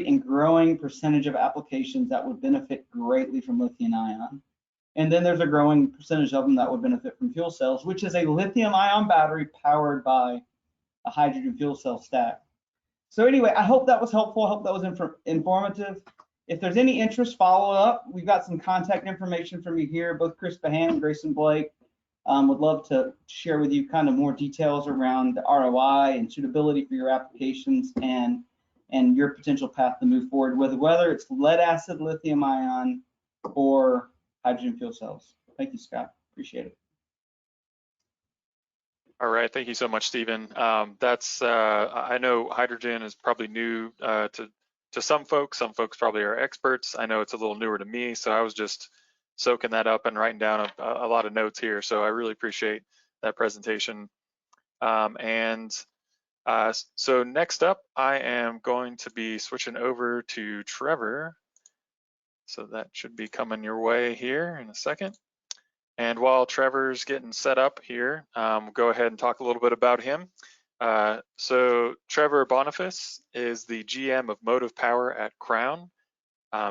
and growing percentage of applications that would benefit greatly from lithium-ion. And then there's a growing percentage of them that would benefit from fuel cells, which is a lithium-ion battery powered by a hydrogen fuel cell stack. So anyway, I hope that was helpful. I hope that was informative. If there's any interest, follow up. We've got some contact information from you here. Both Chris Behan and Grayson Blake would love to share with you kind of more details around the ROI and suitability for your applications and your potential path to move forward with, whether it's lead acid, lithium-ion, or hydrogen fuel cells. Thank you, Scott. Appreciate it. All right, thank you so much, Stephen. I know hydrogen is probably new to some folks. Some folks probably are experts. I know it's a little newer to me, so I was just soaking that up and writing down a lot of notes here. So I really appreciate that presentation. So next up, I am going to be switching over to Trevor. So that should be coming your way here in a second. And while Trevor's getting set up here, we'll go ahead and talk a little bit about him. So Trevor Boniface is the GM of Motive Power at Crown.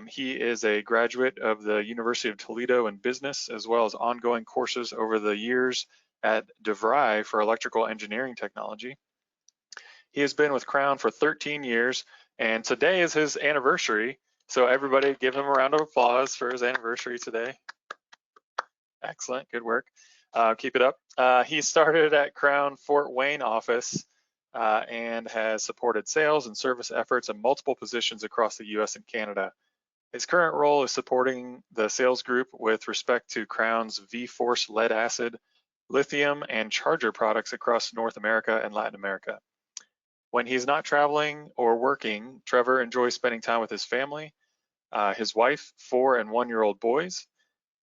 He is a graduate of the University of Toledo in business, as well as ongoing courses over the years at DeVry for electrical engineering technology. He has been with Crown for 13 years, and today is his anniversary. So everybody give him a round of applause for his anniversary today. Excellent, good work. Keep it up. He started at Crown Fort Wayne office and has supported sales and service efforts in multiple positions across the US and Canada. His current role is supporting the sales group with respect to Crown's V-Force lead acid, lithium, and charger products across North America and Latin America. When he's not traveling or working, Trevor enjoys spending time with his family, his wife, 4 and 1-year-old boys,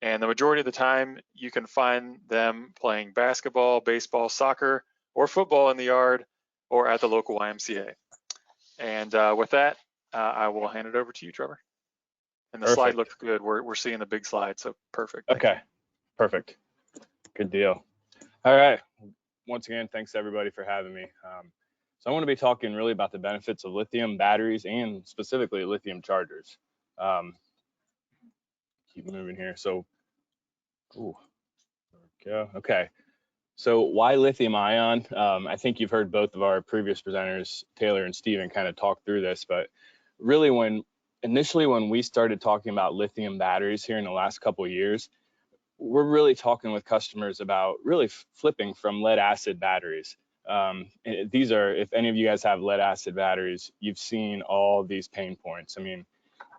and the majority of the time you can find them playing basketball, baseball, soccer, or football in the yard or at the local YMCA. And with that, I will hand it over to you, Trevor. And the slide looks good. We're seeing the big slide, so perfect. Okay, Perfect. Good deal. All right. Once again, thanks everybody for having me. So I want to be talking really about the benefits of lithium batteries and specifically lithium chargers. Keep moving here. So, ooh, there we go. Okay. So why lithium ion? I think you've heard both of our previous presenters, Taylor and Steven, kind of talk through this, but really initially when we started talking about lithium batteries here in the last couple of years, we're really talking with customers about really flipping from lead acid batteries. These are, if any of you guys have lead acid batteries, you've seen all these pain points. I mean,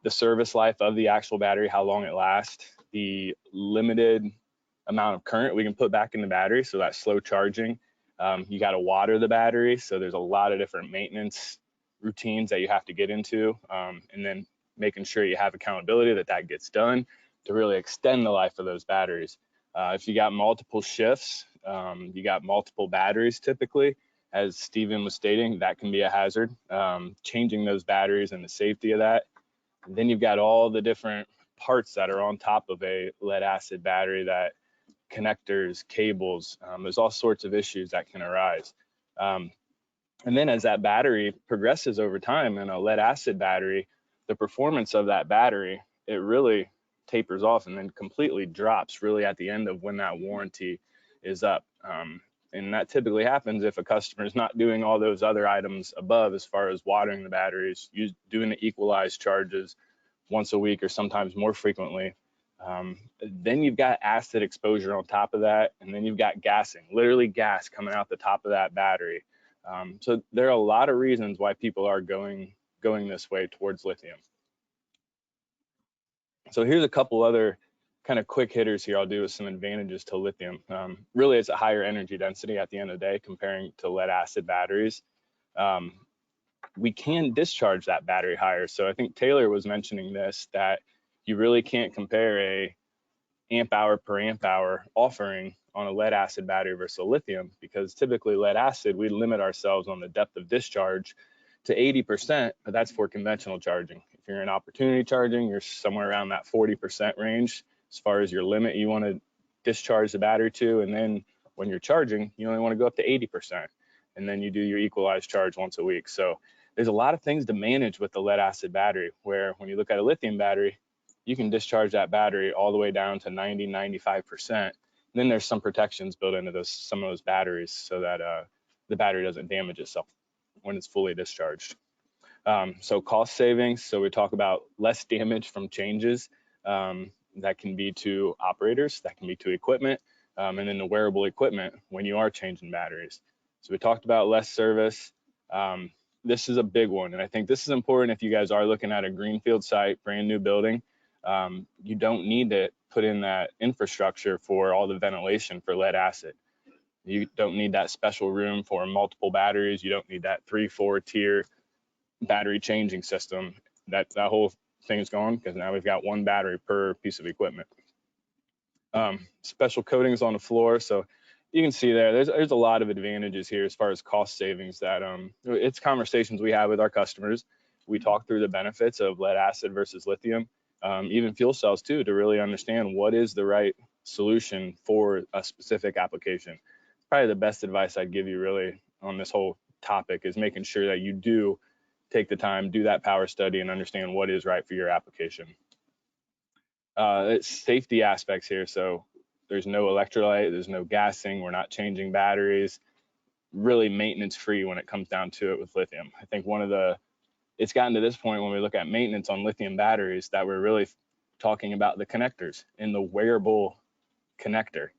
the service life of the actual battery, how long it lasts, the limited amount of current we can put back in the battery, so that slow charging. You got to water the battery, so there's a lot of different maintenance routines that you have to get into, and then making sure you have accountability that gets done to really extend the life of those batteries. If you got multiple shifts, you got multiple batteries typically, as Steven was stating, that can be a hazard. Changing those batteries and the safety of that. And then you've got all the different parts that are on top of a lead acid battery, that connectors, cables, there's all sorts of issues that can arise. And then as that battery progresses over time in a lead acid battery, the performance of that battery, it really tapers off and then completely drops really at the end of when that warranty is up. And that typically happens if a customer is not doing all those other items above, as far as watering the batteries, doing the equalized charges once a week or sometimes more frequently. Then you've got acid exposure on top of that, and then you've got gassing, literally gas coming out the top of that battery. So there are a lot of reasons why people are going this way towards lithium. So here's a couple other kind of quick hitters here I'll do with some advantages to lithium. Really, it's a higher energy density at the end of the day comparing to lead acid batteries. We can discharge that battery higher. So I think Taylor was mentioning this, that you really can't compare a amp hour per amp hour offering on a lead acid battery versus a lithium, because typically lead acid, we limit ourselves on the depth of discharge to 80%, but that's for conventional charging. If you're in opportunity charging, you're somewhere around that 40% range as far as your limit you want to discharge the battery to. And then when you're charging, you only want to go up to 80%. And then you do your equalized charge once a week. So there's a lot of things to manage with the lead acid battery, where when you look at a lithium battery, you can discharge that battery all the way down to 90, 95%. And then there's some protections built into some of those batteries so that the battery doesn't damage itself when it's fully discharged. So cost savings, so we talk about less damage from changes that can be to operators, that can be to equipment, and then the wearable equipment when you are changing batteries. So we talked about less service. This is a big one, and I think this is important if you guys are looking at a greenfield site, brand new building. You don't need to put in that infrastructure for all the ventilation for lead acid. You don't need that special room for multiple batteries. You don't need that 3-4 tier battery changing system. That whole thing is gone, because now we've got one battery per piece of equipment. Special coatings on the floor. So you can see there's a lot of advantages here as far as cost savings that it's conversations we have with our customers. We talk through the benefits of lead acid versus lithium, even fuel cells too, to really understand what is the right solution for a specific application. Probably the best advice I'd give you really on this whole topic is making sure that you do take the time, do that power study, and understand what is right for your application. It's safety aspects here. So there's no electrolyte, there's no gassing, we're not changing batteries, really maintenance free when it comes down to it with lithium. I think it's gotten to this point when we look at maintenance on lithium batteries that we're really talking about the connectors and the wearable connector.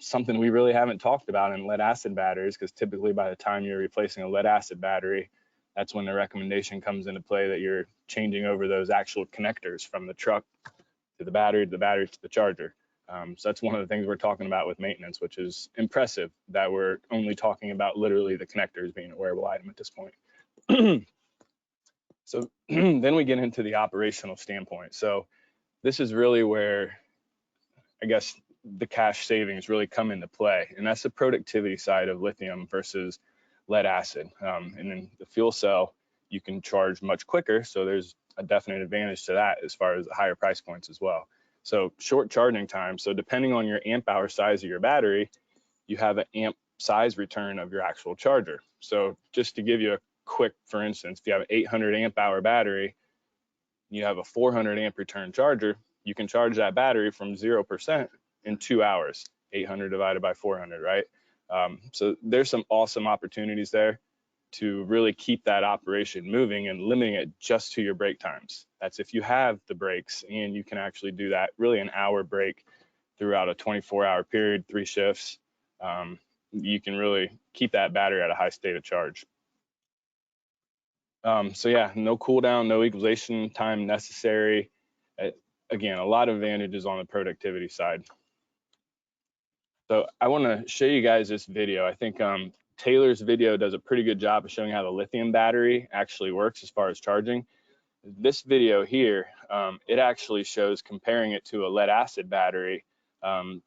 Something we really haven't talked about in lead acid batteries, because typically by the time you're replacing a lead acid battery, that's when the recommendation comes into play that you're changing over those actual connectors from the truck to the battery to the charger. So that's one of the things we're talking about with maintenance, which is impressive that we're only talking about literally the connectors being a wearable item at this point. So then we get into the operational standpoint. So this is really where I guess the cash savings really come into play, and that's the productivity side of lithium versus lead acid. And then the fuel cell, you can charge much quicker, so there's a definite advantage to that as far as the higher price points as well. So short charging time. So depending on your amp hour size of your battery, you have an amp size return of your actual charger. So just to give you a quick, for instance, if you have an 800 amp hour battery, you have a 400 amp return charger, you can charge that battery from 0% in 2 hours, 800 divided by 400, right? So there's some awesome opportunities there to really keep that operation moving and limiting it just to your break times. That's if you have the breaks, and you can actually do that, really an hour break throughout a 24-hour period, 3 shifts. You can really keep that battery at a high state of charge. So yeah, no cool down, no equalization time necessary. Again, a lot of advantages on the productivity side. So I want to show you guys this video. I think Taylor's video does a pretty good job of showing how the lithium battery actually works as far as charging. This video here, it actually shows comparing it to a lead acid battery,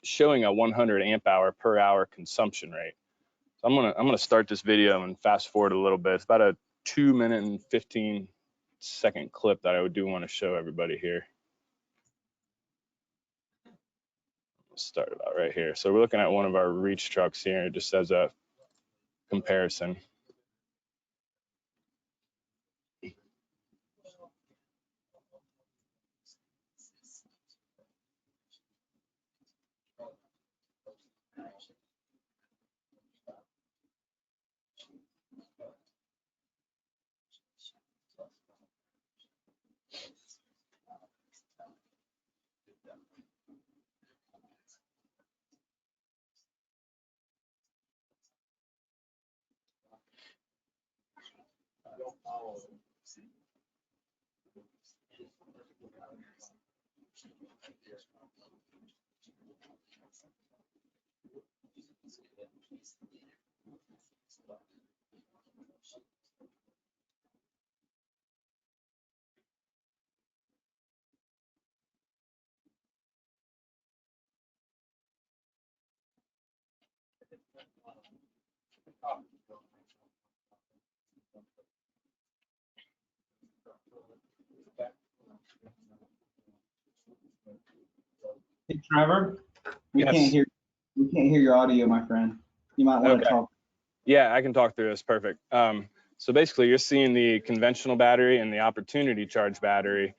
showing a 100 amp hour per hour consumption rate. So I'm gonna start this video and fast forward a little bit. It's about a 2-minute and 15-second clip that I do want to show everybody here. Let's start about right here. So we're looking at one of our reach trucks here, just as a comparison. Hey, Trevor, we Yes. can't hear your audio, my friend. You might want to talk. Yeah, I can talk through this. Perfect. So basically, you're seeing the conventional battery and the opportunity charge battery,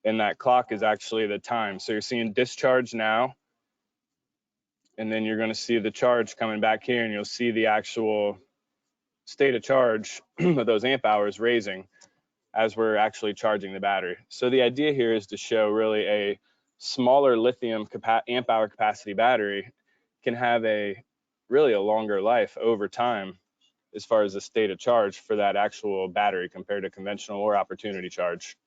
and that clock is actually the time. So you're seeing discharge now, and then you're going to see the charge coming back here, and you'll see the actual state of charge of those amp hours raising as we're actually charging the battery. So the idea here is to show really a smaller lithium amp hour capacity battery can have really a longer life over time as far as the state of charge for that actual battery compared to conventional or opportunity charge.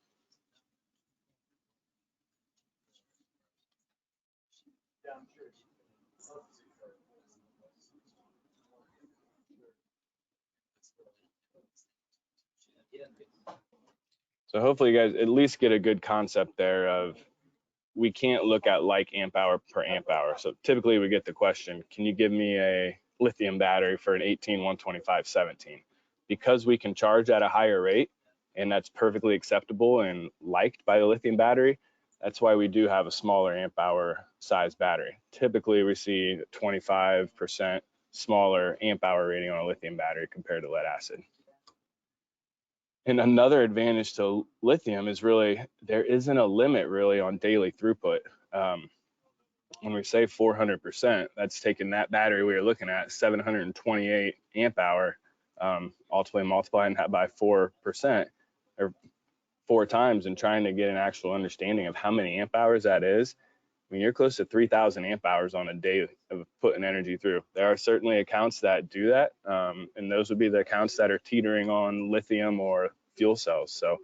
So hopefully you guys at least get a good concept there of, we can't look at like amp hour per amp hour. So typically we get the question, can you give me a lithium battery for an 18, 125, 17? Because we can charge at a higher rate, and that's perfectly acceptable and liked by the lithium battery, that's why we do have a smaller amp hour size battery. Typically we see 25% smaller amp hour rating on a lithium battery compared to lead acid. And another advantage to lithium is really there isn't a limit really on daily throughput. When we say 400%, that's taking that battery we were looking at, 728 amp hour, ultimately multiplying that by 4% or 4 times and trying to get an actual understanding of how many amp hours that is. I mean, you're close to 3,000 amp hours on a day of putting energy through. There are certainly accounts that do that, and those would be the accounts that are teetering on lithium or fuel cells. So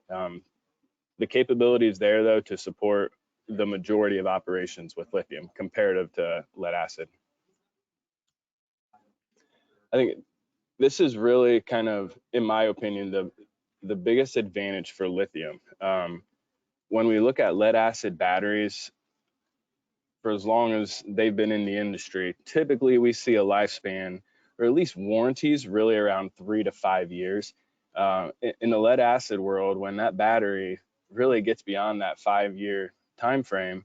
the capability is there, though, to support the majority of operations with lithium comparative to lead acid. I think this is really kind of, in my opinion, the biggest advantage for lithium. When we look at lead acid batteries, for as long as they've been in the industry, typically we see a lifespan, or at least warranties, really around 3 to 5 years. In the lead acid world, when that battery really gets beyond that 5-year time frame,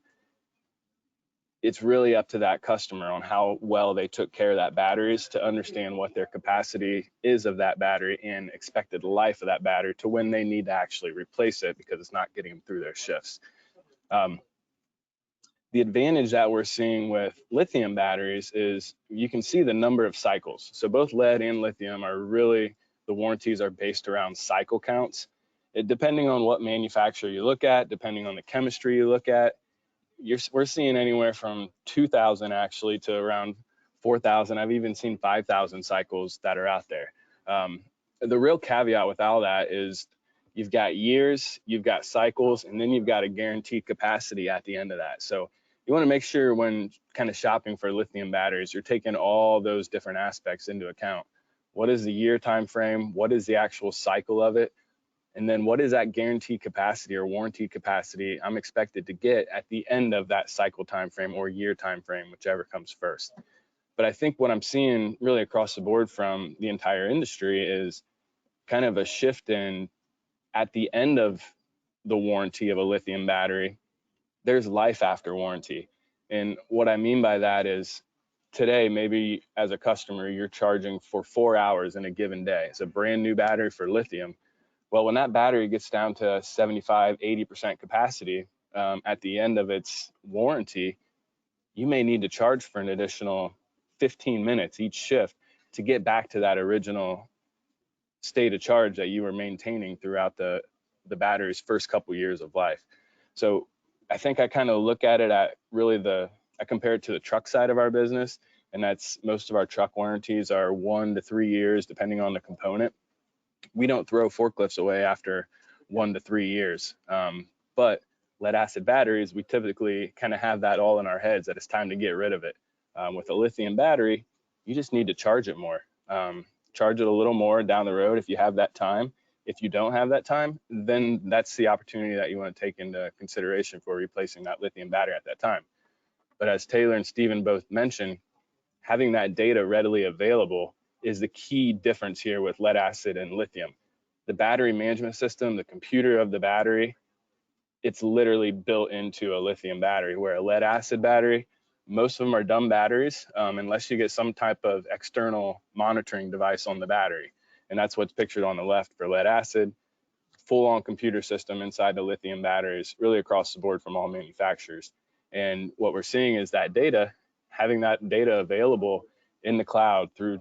it's really up to that customer on how well they took care of that batteries to understand what their capacity is of that battery and expected life of that battery to when they need to actually replace it because it's not getting them through their shifts. The advantage that we're seeing with lithium batteries is you can see the number of cycles. So both lead and lithium are really, the warranties are based around cycle counts. Depending on what manufacturer you look at, depending on the chemistry you look at, we're seeing anywhere from 2,000 actually to around 4,000. I've even seen 5,000 cycles that are out there. The real caveat with all that is you've got years, you've got cycles, and then you've got a guaranteed capacity at the end of that. So you want to make sure when kind of shopping for lithium batteries, you're taking all those different aspects into account. What is the year time frame? What is the actual cycle of it? And then what is that guaranteed capacity or warranty capacity I'm expected to get at the end of that cycle time frame or year time frame, whichever comes first. But I think what I'm seeing really across the board from the entire industry is kind of a shift in at the end of the warranty of a lithium battery, there's life after warranty. And what I mean by that is today, maybe as a customer, you're charging for 4 hours in a given day. It's a brand new battery for lithium. Well, when that battery gets down to 75, 80% capacity at the end of its warranty, you may need to charge for an additional 15 minutes each shift to get back to that original state of charge that you were maintaining throughout the battery's first couple years of life. So I think I kind of look at it at really I compare it to the truck side of our business, and that's most of our truck warranties are 1 to 3 years, depending on the component. We don't throw forklifts away after 1 to 3 years. But lead acid batteries, we typically kind of have that all in our heads that it's time to get rid of it. With a lithium battery, you just need to charge it more. Charge it a little more down the road if you have that time. If you don't have that time, then that's the opportunity that you want to take into consideration for replacing that lithium battery at that time. But as Taylor and Stephen both mentioned, having that data readily available is the key difference here with lead acid and lithium. The battery management system, the computer of the battery, it's literally built into a lithium battery, where a lead acid battery, most of them are dumb batteries unless you get some type of external monitoring device on the battery. And that's what's pictured on the left for lead acid, full-on computer system inside the lithium batteries, really across the board from all manufacturers. And what we're seeing is that data, having that data available in the cloud through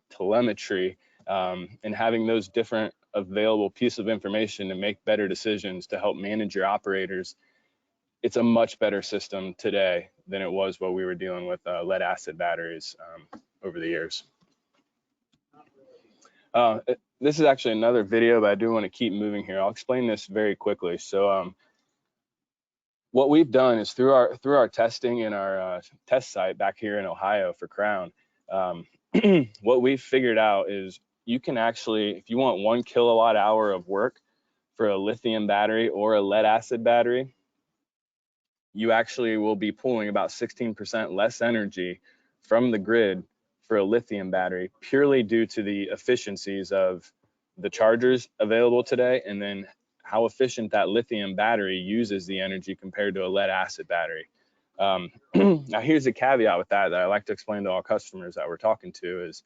telemetry and having those different available pieces of information to make better decisions to help manage your operators, it's a much better system today than it was what we were dealing with lead acid batteries over the years. This is actually another video, but I do want to keep moving here. I'll explain this very quickly. So what we've done is through our testing in our test site back here in Ohio for Crown, what we've figured out is you can actually, if you want 1 kilowatt hour of work for a lithium battery or a lead acid battery, you actually will be pulling about 16% less energy from the grid for a lithium battery, purely due to the efficiencies of the chargers available today, and then how efficient that lithium battery uses the energy compared to a lead acid battery. Now here's a caveat with that I like to explain to all customers that we're talking to is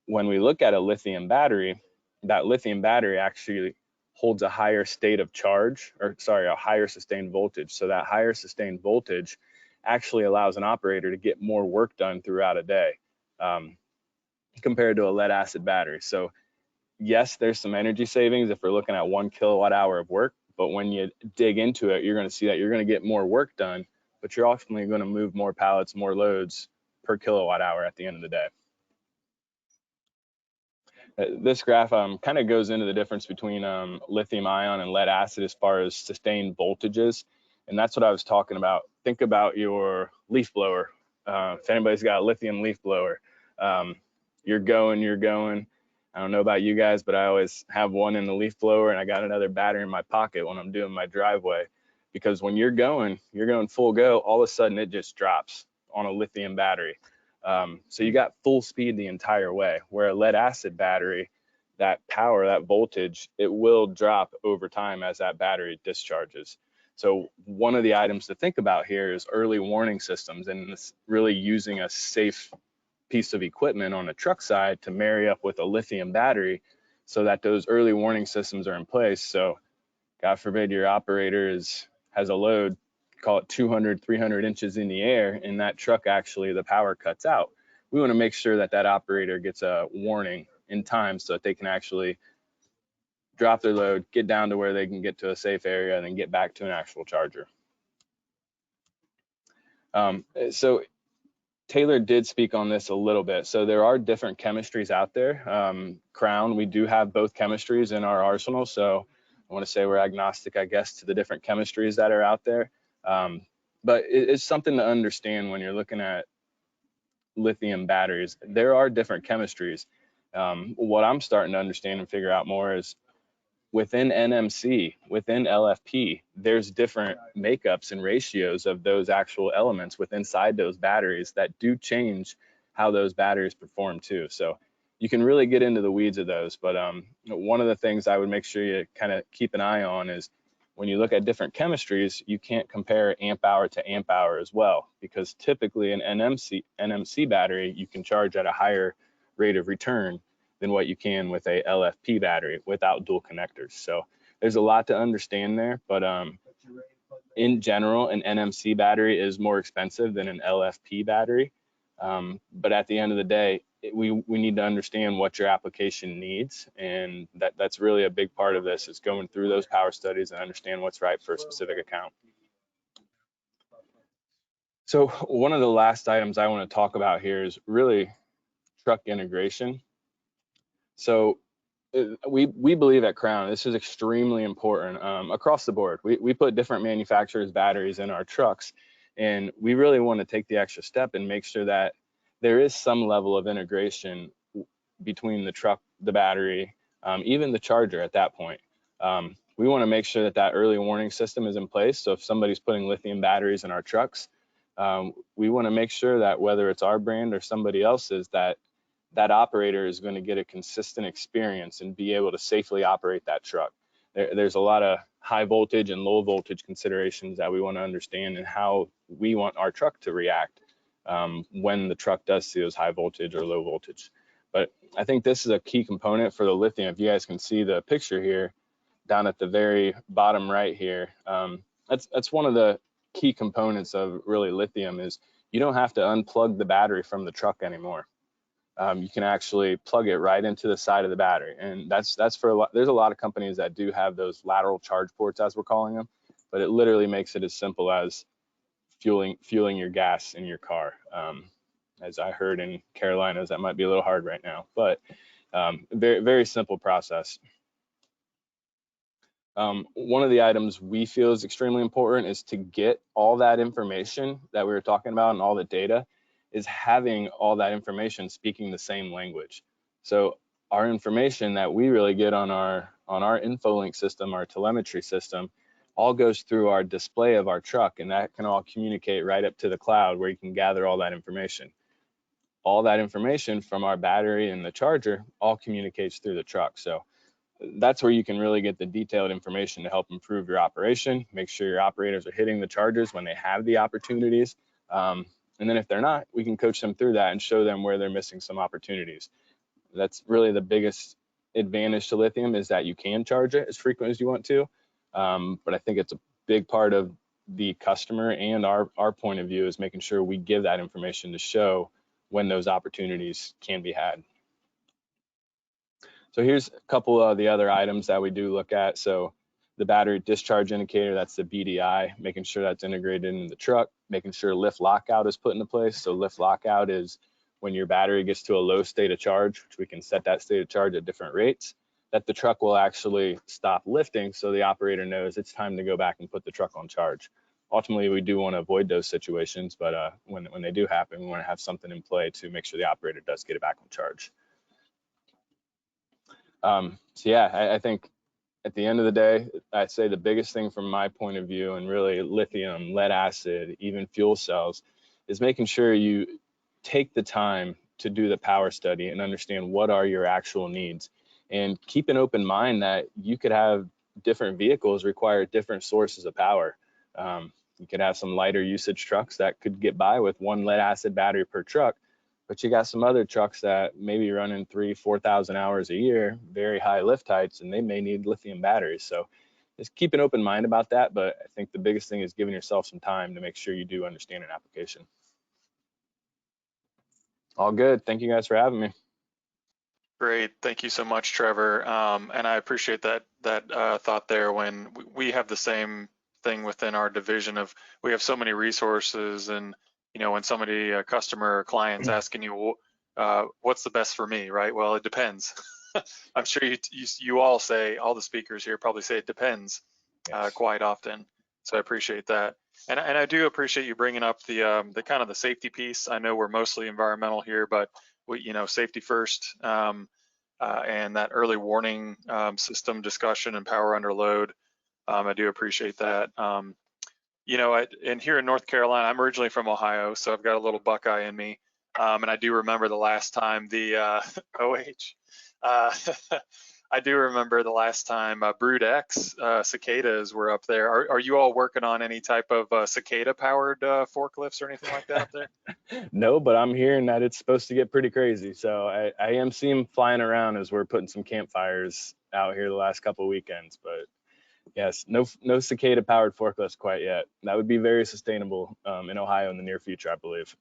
when we look at a lithium battery, that lithium battery actually holds a higher state of charge, or sorry, a higher sustained voltage. So that higher sustained voltage actually allows an operator to get more work done throughout a day compared to a lead acid battery. So yes, there's some energy savings if we're looking at 1 kilowatt hour of work, but when you dig into it, you're going to see that you're going to get more work done, but you're ultimately going to move more pallets, more loads per kilowatt hour at the end of the day. This graph kind of goes into the difference between lithium-ion and lead acid as far as sustained voltages, and that's what I was talking about. Think about your leaf blower. If anybody's got a lithium leaf blower, you're going. I don't know about you guys, but I always have one in the leaf blower, and I got another battery in my pocket when I'm doing my driveway, because when you're going full go, all of a sudden it just drops on a lithium battery. So you got full speed the entire way, where a lead acid battery, that power, that voltage, it will drop over time as that battery discharges. So one of the items to think about here is early warning systems, and it's really using a safe piece of equipment on the truck side to marry up with a lithium battery so that those early warning systems are in place. So God forbid your operator has a load, call it 200, 300 inches in the air, and that truck actually, the power cuts out. We want to make sure that that operator gets a warning in time so that they can actually drop their load, get down to where they can get to a safe area, and then get back to an actual charger. So Taylor did speak on this a little bit. So there are different chemistries out there. Crown, we do have both chemistries in our arsenal. So I want to say we're agnostic, I guess, to the different chemistries that are out there. But it's something to understand when you're looking at lithium batteries. There are different chemistries. What I'm starting to understand and figure out more is within NMC, within LFP, there's different makeups and ratios of those actual elements inside those batteries that do change how those batteries perform too. So you can really get into the weeds of those. But one of the things I would make sure you kind of keep an eye on is when you look at different chemistries, you can't compare amp hour to amp hour as well, because typically an NMC battery, you can charge at a higher rate of return than what you can with a LFP battery without dual connectors. So there's a lot to understand there, but in general, an NMC battery is more expensive than an LFP battery. But at the end of the day, we need to understand what your application needs, and that's really a big part of this, is going through those power studies and understand what's right for a specific account. So one of the last items I want to talk about here is really truck integration. So we believe at Crown this is extremely important across the board. We put different manufacturers' batteries in our trucks, and we really want to take the extra step and make sure that there is some level of integration between the truck, the battery, even the charger at that point. We want to make sure that early warning system is in place. So if somebody's putting lithium batteries in our trucks, we want to make sure that whether it's our brand or somebody else's, that operator is going to get a consistent experience and be able to safely operate that truck. There's a lot of high voltage and low voltage considerations that we want to understand, and how we want our truck to react when the truck does see those high voltage or low voltage. But I think this is a key component for the lithium. If you guys can see the picture here down at the very bottom right here, that's one of the key components of really lithium, is you don't have to unplug the battery from the truck anymore. You can actually plug it right into the side of the battery, and that's for a lot. There's a lot of companies that do have those lateral charge ports, as we're calling them, but it literally makes it as simple as fueling your gas in your car. As I heard in Carolinas, that might be a little hard right now, but very, very simple process. One of the items we feel is extremely important is to get all that information that we were talking about and all the data, is having all that information speaking the same language. So our information that we really get on our InfoLink system, our telemetry system, all goes through our display of our truck, and that can all communicate right up to the cloud where you can gather all that information. All that information from our battery and the charger all communicates through the truck. So that's where you can really get the detailed information to help improve your operation, make sure your operators are hitting the chargers when they have the opportunities. And then if they're not, we can coach them through that and show them where they're missing some opportunities. That's really the biggest advantage to lithium, is that you can charge it as frequent as you want to. But I think it's a big part of the customer and our point of view is making sure we give that information to show when those opportunities can be had. So here's a couple of the other items that we do look at. So the battery discharge indicator, that's the BDI, making sure that's integrated in the truck, making sure lift lockout is put into place. So lift lockout is when your battery gets to a low state of charge, which we can set that state of charge at different rates, that the truck will actually stop lifting, so the operator knows it's time to go back and put the truck on charge. Ultimately, we do want to avoid those situations, but when they do happen, we want to have something in play to make sure the operator does get it back on charge. So yeah, I think at the end of the day, I'd say the biggest thing from my point of view, and really lithium, lead acid, even fuel cells, is making sure you take the time to do the power study and understand what are your actual needs, and keep an open mind that you could have different vehicles require different sources of power. You could have some lighter usage trucks that could get by with 1 lead acid battery per truck, but you got some other trucks that maybe running 3,000-4,000 hours a year, very high lift heights, and they may need lithium batteries. So just keep an open mind about that. But I think the biggest thing is giving yourself some time to make sure you do understand an application. All good. Thank you guys for having me. Great. Thank you so much, Trevor. And I appreciate that thought there. When we have the same thing within our division of, we have so many resources, and when somebody, a customer or client's asking you, what's the best for me, right? Well, it depends. I'm sure you all say, all the speakers here probably say it depends quite often. So I appreciate that. And I do appreciate you bringing up the kind of the safety piece. I know we're mostly environmental here, but safety first, and that early warning system discussion and power under load. I do appreciate that. And here in North Carolina, I'm originally from Ohio, so I've got a little Buckeye in me. And I do remember the last time the I do remember the last time Brood X cicadas were up there. Are you all working on any type of cicada-powered forklifts or anything like that up there? No, but I'm hearing that it's supposed to get pretty crazy. So I am seeing them flying around as we're putting some campfires out here the last couple of weekends. But yes, no cicada-powered forklifts quite yet. That would be very sustainable in Ohio in the near future, I believe.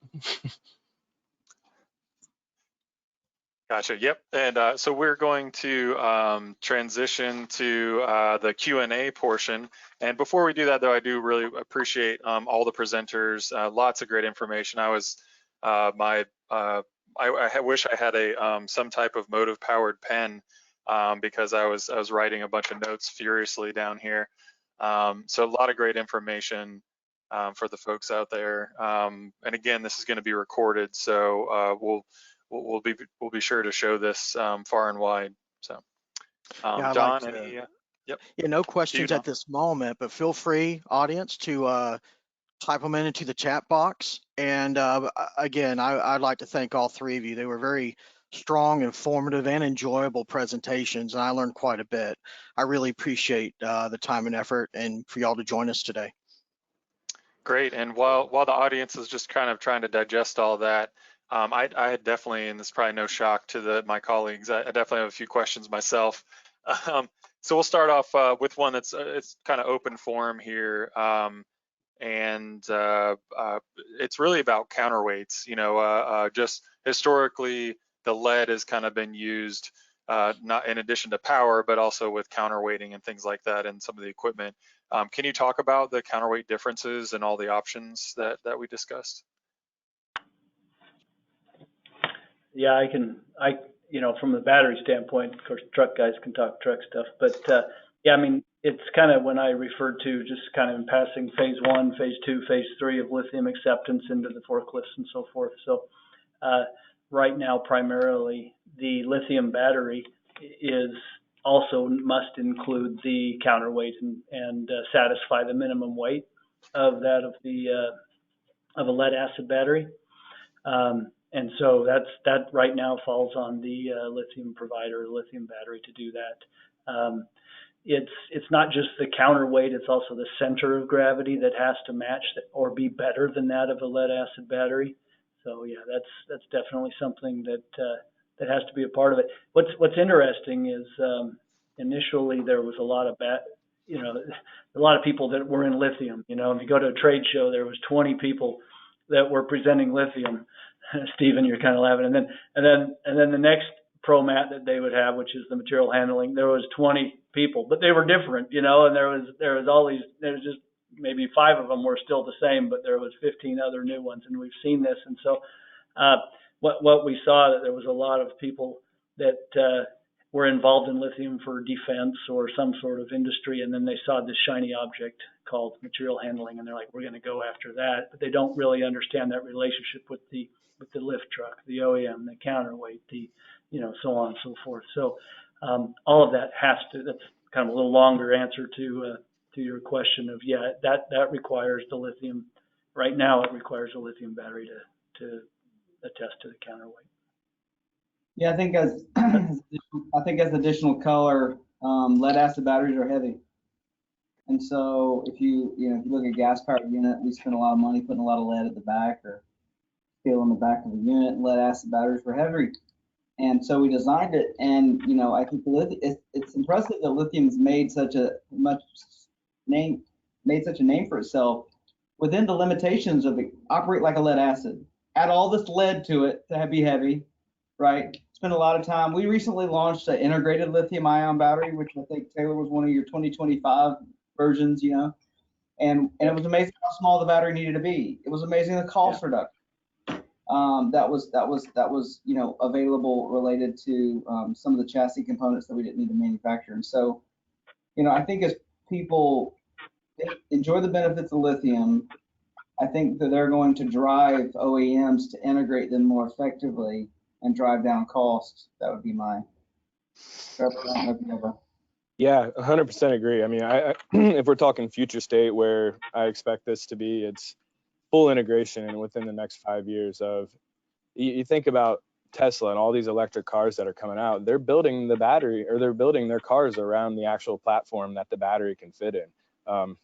Gotcha. Yep. And so we're going to transition to the Q&A portion. And before we do that, though, I do really appreciate all the presenters. Lots of great information. I wish I had some type of motive-powered pen because I was writing a bunch of notes furiously down here. So a lot of great information for the folks out there. And again, this is going to be recorded, so we'll be sure to show this far and wide. So, Yeah, Don, like any? Yep. Yeah, no questions Don. at this moment, but feel free, audience, to type them into the chat box. And again, I'd like to thank all three of you. They were very strong, informative, and enjoyable presentations, and I learned quite a bit. I really appreciate the time and effort, and for y'all to join us today. Great. And while the audience is just kind of trying to digest all that, I had definitely, and this is probably no shock to my colleagues, I definitely have a few questions myself. So we'll start off with one that's it's kind of open forum here, and it's really about counterweights. Just historically, the lead has kind of been used not in addition to power, but also with counterweighting and things like that, and some of the equipment. Can you talk about the counterweight differences and all the options that we discussed? Yeah, from the battery standpoint, of course, truck guys can talk truck stuff, but yeah, I mean, it's kind of when I referred to just kind of in passing phase 1, phase 2, phase 3 of lithium acceptance into the forklifts and so forth. So right now, primarily, the lithium battery also must include the counterweight and satisfy the minimum weight of a lead acid battery. And so that right now falls on the lithium provider, lithium battery, to do that. It's not just the counterweight; it's also the center of gravity that has to match or be better than that of a lead acid battery. So yeah, that's definitely something that has to be a part of it. What's interesting is initially there was a lot of a lot of people that were in lithium. If you go to a trade show, there was 20 people that were presenting lithium. Stephen, you're kind of laughing. And then the next ProMat that they would have, which is the material handling, there was 20 people, but they were different, and there was just maybe 5 of them were still the same, but there was 15 other new ones, and we've seen this. And so what we saw, that there was a lot of people that were involved in lithium for defense or some sort of industry, and then they saw this shiny object called material handling, and they're like, we're going to go after that, but they don't really understand that relationship with the lift truck, the OEM, the counterweight, so on and so forth. So all of that that's kind of a little longer answer to your question of, yeah, that requires the lithium. Right now, it requires a lithium battery to attest to the counterweight. Yeah, I think as additional color, lead acid batteries are heavy. And so if you look at gas powered unit, we spend a lot of money putting a lot of lead at the back or steel in the back of the unit, and lead acid batteries were heavy. And so we designed it, and I think it's impressive that lithium's made such a name for itself within the limitations of it. Operate like a lead acid, add all this lead to it to be heavy, right? Spend a lot of time. We recently launched an integrated lithium-ion battery, which I think, Taylor, was one of your 2025 versions, and it was amazing how small the battery needed to be. It was amazing the cost reduction. That was available related to some of the chassis components that we didn't need to manufacture. And so, I think as people enjoy the benefits of lithium, I think that they're going to drive OEMs to integrate them more effectively and drive down costs. That would be my. Yeah, 100% agree. I mean, I if we're talking future state where I expect this to be, it's full integration and within the next 5 years of, you think about Tesla and all these electric cars that are coming out, they're building the battery, or they're building their cars around the actual platform that the battery can fit in.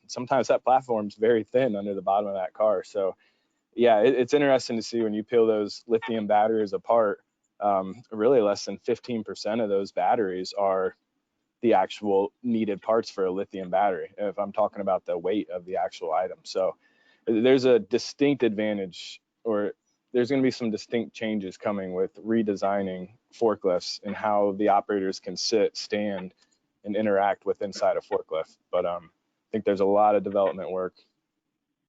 Sometimes that platform's very thin under the bottom of that car. So yeah, it's interesting to see when you peel those lithium batteries apart, really less than 15% of those batteries are the actual needed parts for a lithium battery, if I'm talking about the weight of the actual item. So there's a distinct advantage, or there's going to be some distinct changes coming with redesigning forklifts and how the operators can sit, stand, and interact with inside a forklift. But I think there's a lot of development work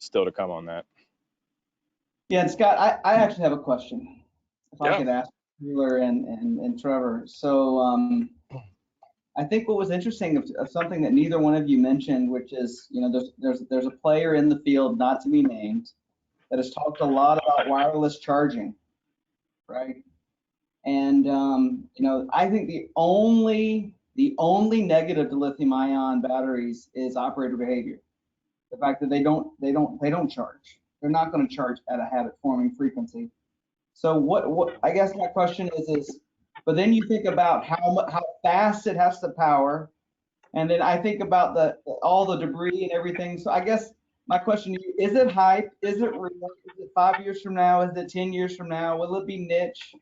still to come on that. Yeah, and Scott, I actually have a question. If I could ask Taylor and Trevor. So I think what was interesting of something that neither one of you mentioned, which is, there's a player in the field, not to be named, that has talked a lot about wireless charging, right? And I think the only negative to lithium-ion batteries is operator behavior. The fact that they don't charge. They're not going to charge at a habit-forming frequency. So what I guess my question is, but then you think about how fast it has to power, and then I think about all the debris and everything. So I guess my question to you, is it hype? Is it real? Is it 5 years from now? Is it 10 years from now? Will it be niche?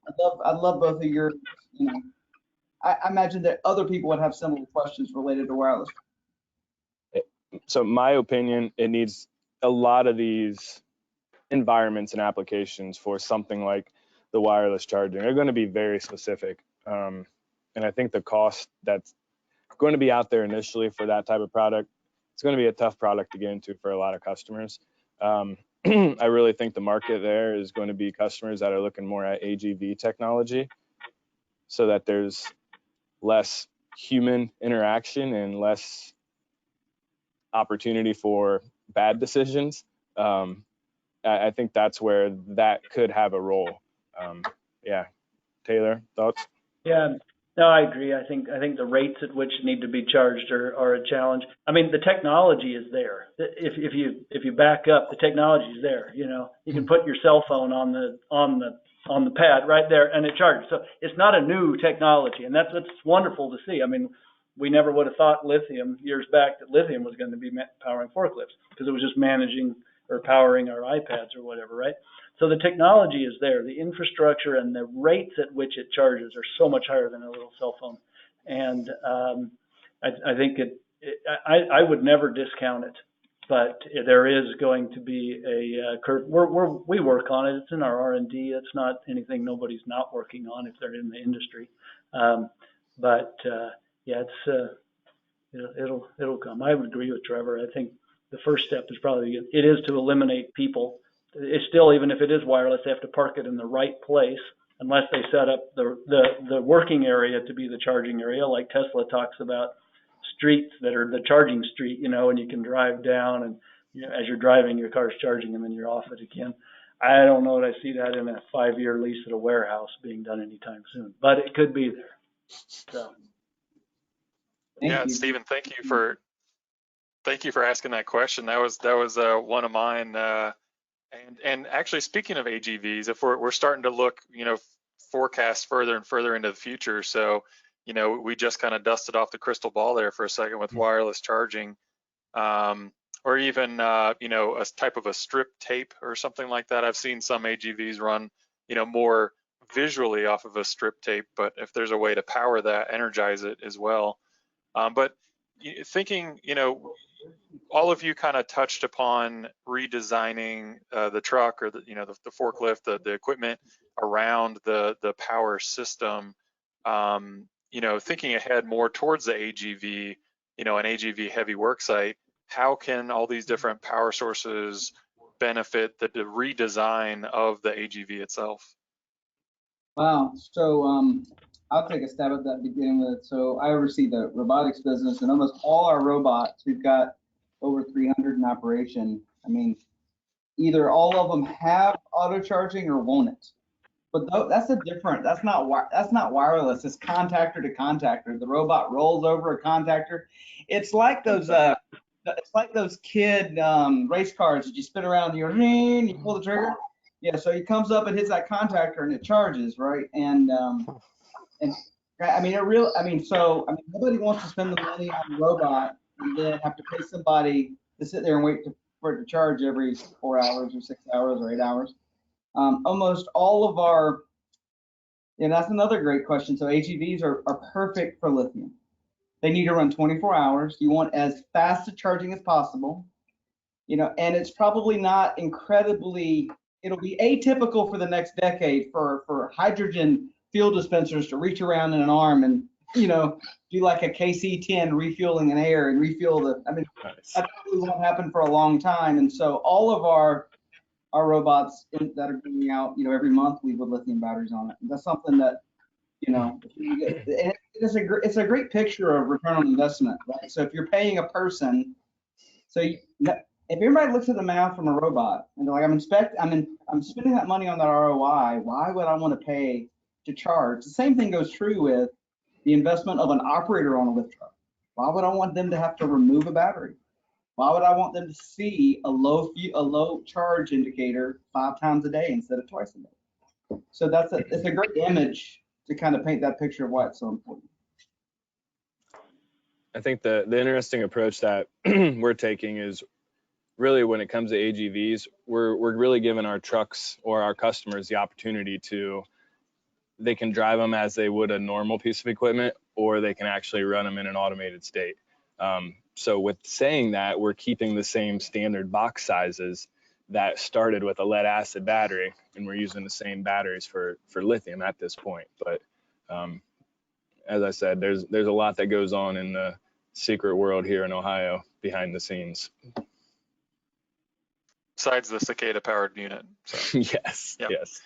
I'd love both of your, I imagine that other people would have similar questions related to wireless. So my opinion, it needs a lot of these environments and applications for something like the wireless charging. They're going to be very specific. And I think the cost that's going to be out there initially for that type of product, it's going to be a tough product to get into for a lot of customers. I really think the market there is going to be customers that are looking more at AGV technology, so that there's less human interaction and less opportunity for bad decisions. I think that's where that could have a role. Yeah, Taylor, thoughts? Yeah, no, I agree. I think the rates at which need to be charged are a challenge. I mean, the technology is there. If you back up, the technology is there. You can put your cell phone on the pad right there, and it charges. So it's not a new technology, and that's what's wonderful to see. I mean, we never would have thought lithium years back that lithium was going to be powering forklifts, because it was just managing or powering our iPads or whatever, right? So the technology is there. The infrastructure and the rates at which it charges are so much higher than a little cell phone. And I think I would never discount it, but there is going to be a curve. We work on it. It's in our R&D. It's not anything nobody's not working on if they're in the industry. Yeah, it'll come. I would agree with Trevor. I think the first step is probably to eliminate people. It's still, even if it is wireless, they have to park it in the right place, unless they set up the working area to be the charging area, like Tesla talks about streets that are the charging street, and you can drive down, and as you're driving, your car's charging, and then you're off it again. I don't know that I see that in a 5-year lease at a warehouse being done anytime soon, but it could be there. So. Yeah, Stephen, thank you for asking that question. That was one of mine. And actually, speaking of AGVs, if we're starting to look, forecast further and further into the future. So we just kind of dusted off the crystal ball there for a second with wireless charging, or even, a type of a strip tape or something like that. I've seen some AGVs run, more visually off of a strip tape, but if there's a way to power that, energize it as well. But thinking, all of you kind of touched upon redesigning the truck or the forklift, the equipment around the power system. Thinking ahead more towards the AGV, an AGV heavy work site, how can all these different power sources benefit the redesign of the AGV itself? Wow. So I'll take a stab at that beginning with. So I oversee the robotics business, and almost all our robots, we've got over 300 in operation. I mean, either all of them have auto charging or won't it. But that's not wireless. It's contactor to contactor. The robot rolls over a contactor. It's like those kid race cars that you spin around, you pull the trigger. Yeah, so he comes up and hits that contactor and it charges, right? And nobody wants to spend the money on a robot and then have to pay somebody to sit there and wait for it to charge every 4 hours or 6 hours or 8 hours. Almost all of our, and that's another great question. So AGVs are perfect for lithium. They need to run 24 hours. You want as fast a charging as possible, and it's probably not incredibly, it'll be atypical for the next decade for hydrogen fuel dispensers to reach around in an arm and, do like a KC-10 refueling in air and refuel Nice. That probably won't happen for a long time. And so all of our robots that are going out, every month leave with lithium batteries on it. And that's something that, it's a great picture of return on investment, right? So if you're paying a person, if everybody looks at the math from a robot and they're like, I'm spending that money on that ROI, why would I want to pay to charge? The same thing goes true with the investment of an operator on a lift truck. Why would I want them to have to remove a battery? Why would I want them to see a low charge indicator 5 times a day instead of twice a day? So it's a great image to kind of paint that picture of why it's so important. I think the interesting approach that we're taking is really when it comes to AGVs, we're really giving our trucks or our customers the opportunity they can drive them as they would a normal piece of equipment, or they can actually run them in an automated state. So with saying that, we're keeping the same standard box sizes that started with a lead acid battery, and we're using the same batteries for lithium at this point. But as I said, there's a lot that goes on in the secret world here in Ohio behind the scenes. Besides the cicada powered unit. So. Yes. Yep. Yes.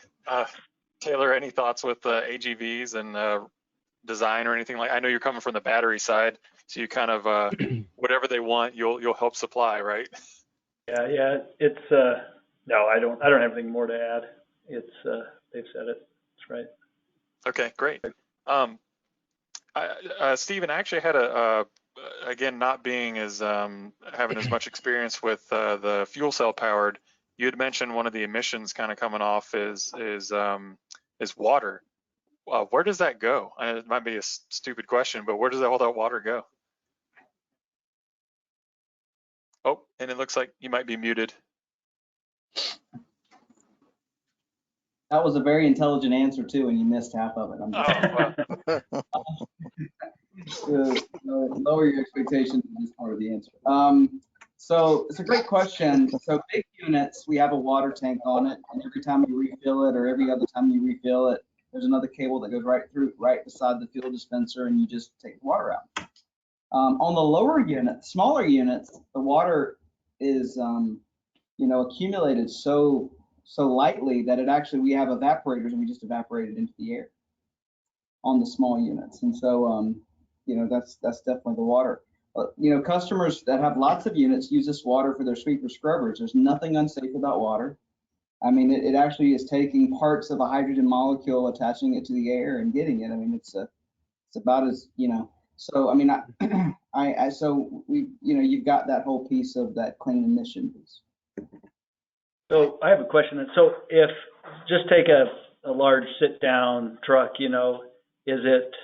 Taylor, any thoughts with AGVs and design or anything like? I know you're coming from the battery side, so you kind of whatever they want, you'll help supply, right? Yeah. It's no, I don't have anything more to add. It's they've said it. That's right. Okay, great. Stephen, I actually had again, not being as having as much experience with the fuel cell powered. You had mentioned one of the emissions kind of coming off is water. Where does that go? It might be a stupid question, but where does all that water go? Oh, and it looks like you might be muted. That was a very intelligent answer too, and you missed half of it. Lower your expectations in this part of the answer. So it's a great question. So big units, we have a water tank on it, and every time you refill it, or every other time you refill it, there's another cable that goes right beside the fuel dispenser, and you just take the water out. On the lower units, smaller units, the water is accumulated so lightly that we have evaporators and we just evaporate it into the air on the small units. And so that's definitely the water. Customers that have lots of units use this water for their sweeper scrubbers. There's nothing unsafe about water. I mean, it actually is taking parts of a hydrogen molecule, attaching it to the air and getting it. I mean, it's about as, so I mean, you've got that whole piece of that clean emission piece. So I have a question. So if just take a large sit down truck, is it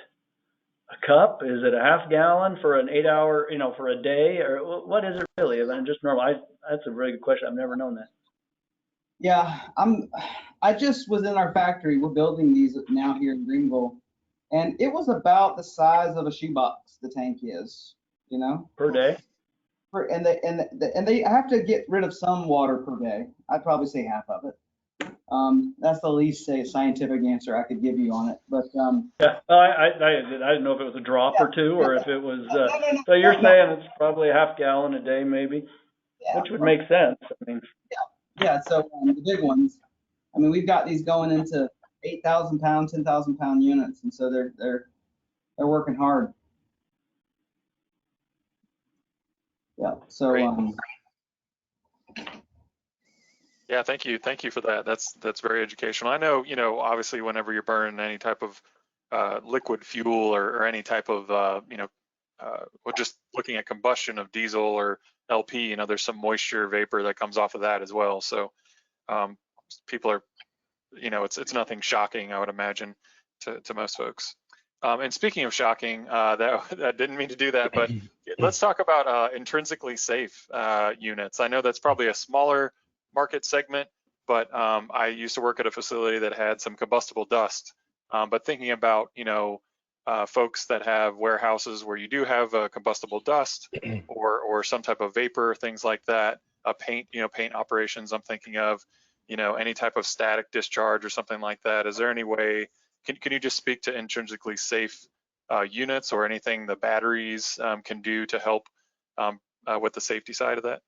a cup? Is it a half gallon for an 8 hour, for a day, or what is it really? I mean, just normal. That's a very good question. I've never known that. Yeah, I just was in our factory. We're building these now here in Greenville, and it was about the size of a shoebox. The tank is, Per day? and they have to get rid of some water per day. I'd probably say half of it. That's the least scientific answer I could give you on it. But Yeah, I didn't know if it was a drop or two, or if it was. No, So you're saying it's probably a half gallon a day, maybe, yeah, which would make sense. I mean, yeah. So the big ones. I mean, we've got these going into 8,000 pound, 10,000 pound units, and so they're working hard. Yeah. So Great. Yeah, thank you for that. That's very educational. I know, obviously whenever you're burning any type of liquid fuel or any type of well, just looking at combustion of diesel or LP, there's some moisture vapor that comes off of that as well. So people are, it's nothing shocking, I would imagine, to most folks. And speaking of shocking, that didn't mean to do that, but let's talk about intrinsically safe units. I know that's probably a smaller market segment, but I used to work at a facility that had some combustible dust. But thinking about, folks that have warehouses where you do have combustible dust or some type of vapor, things like that, paint operations I'm thinking of, any type of static discharge or something like that. Is there any way, can you just speak to intrinsically safe units or anything the batteries can do to help with the safety side of that?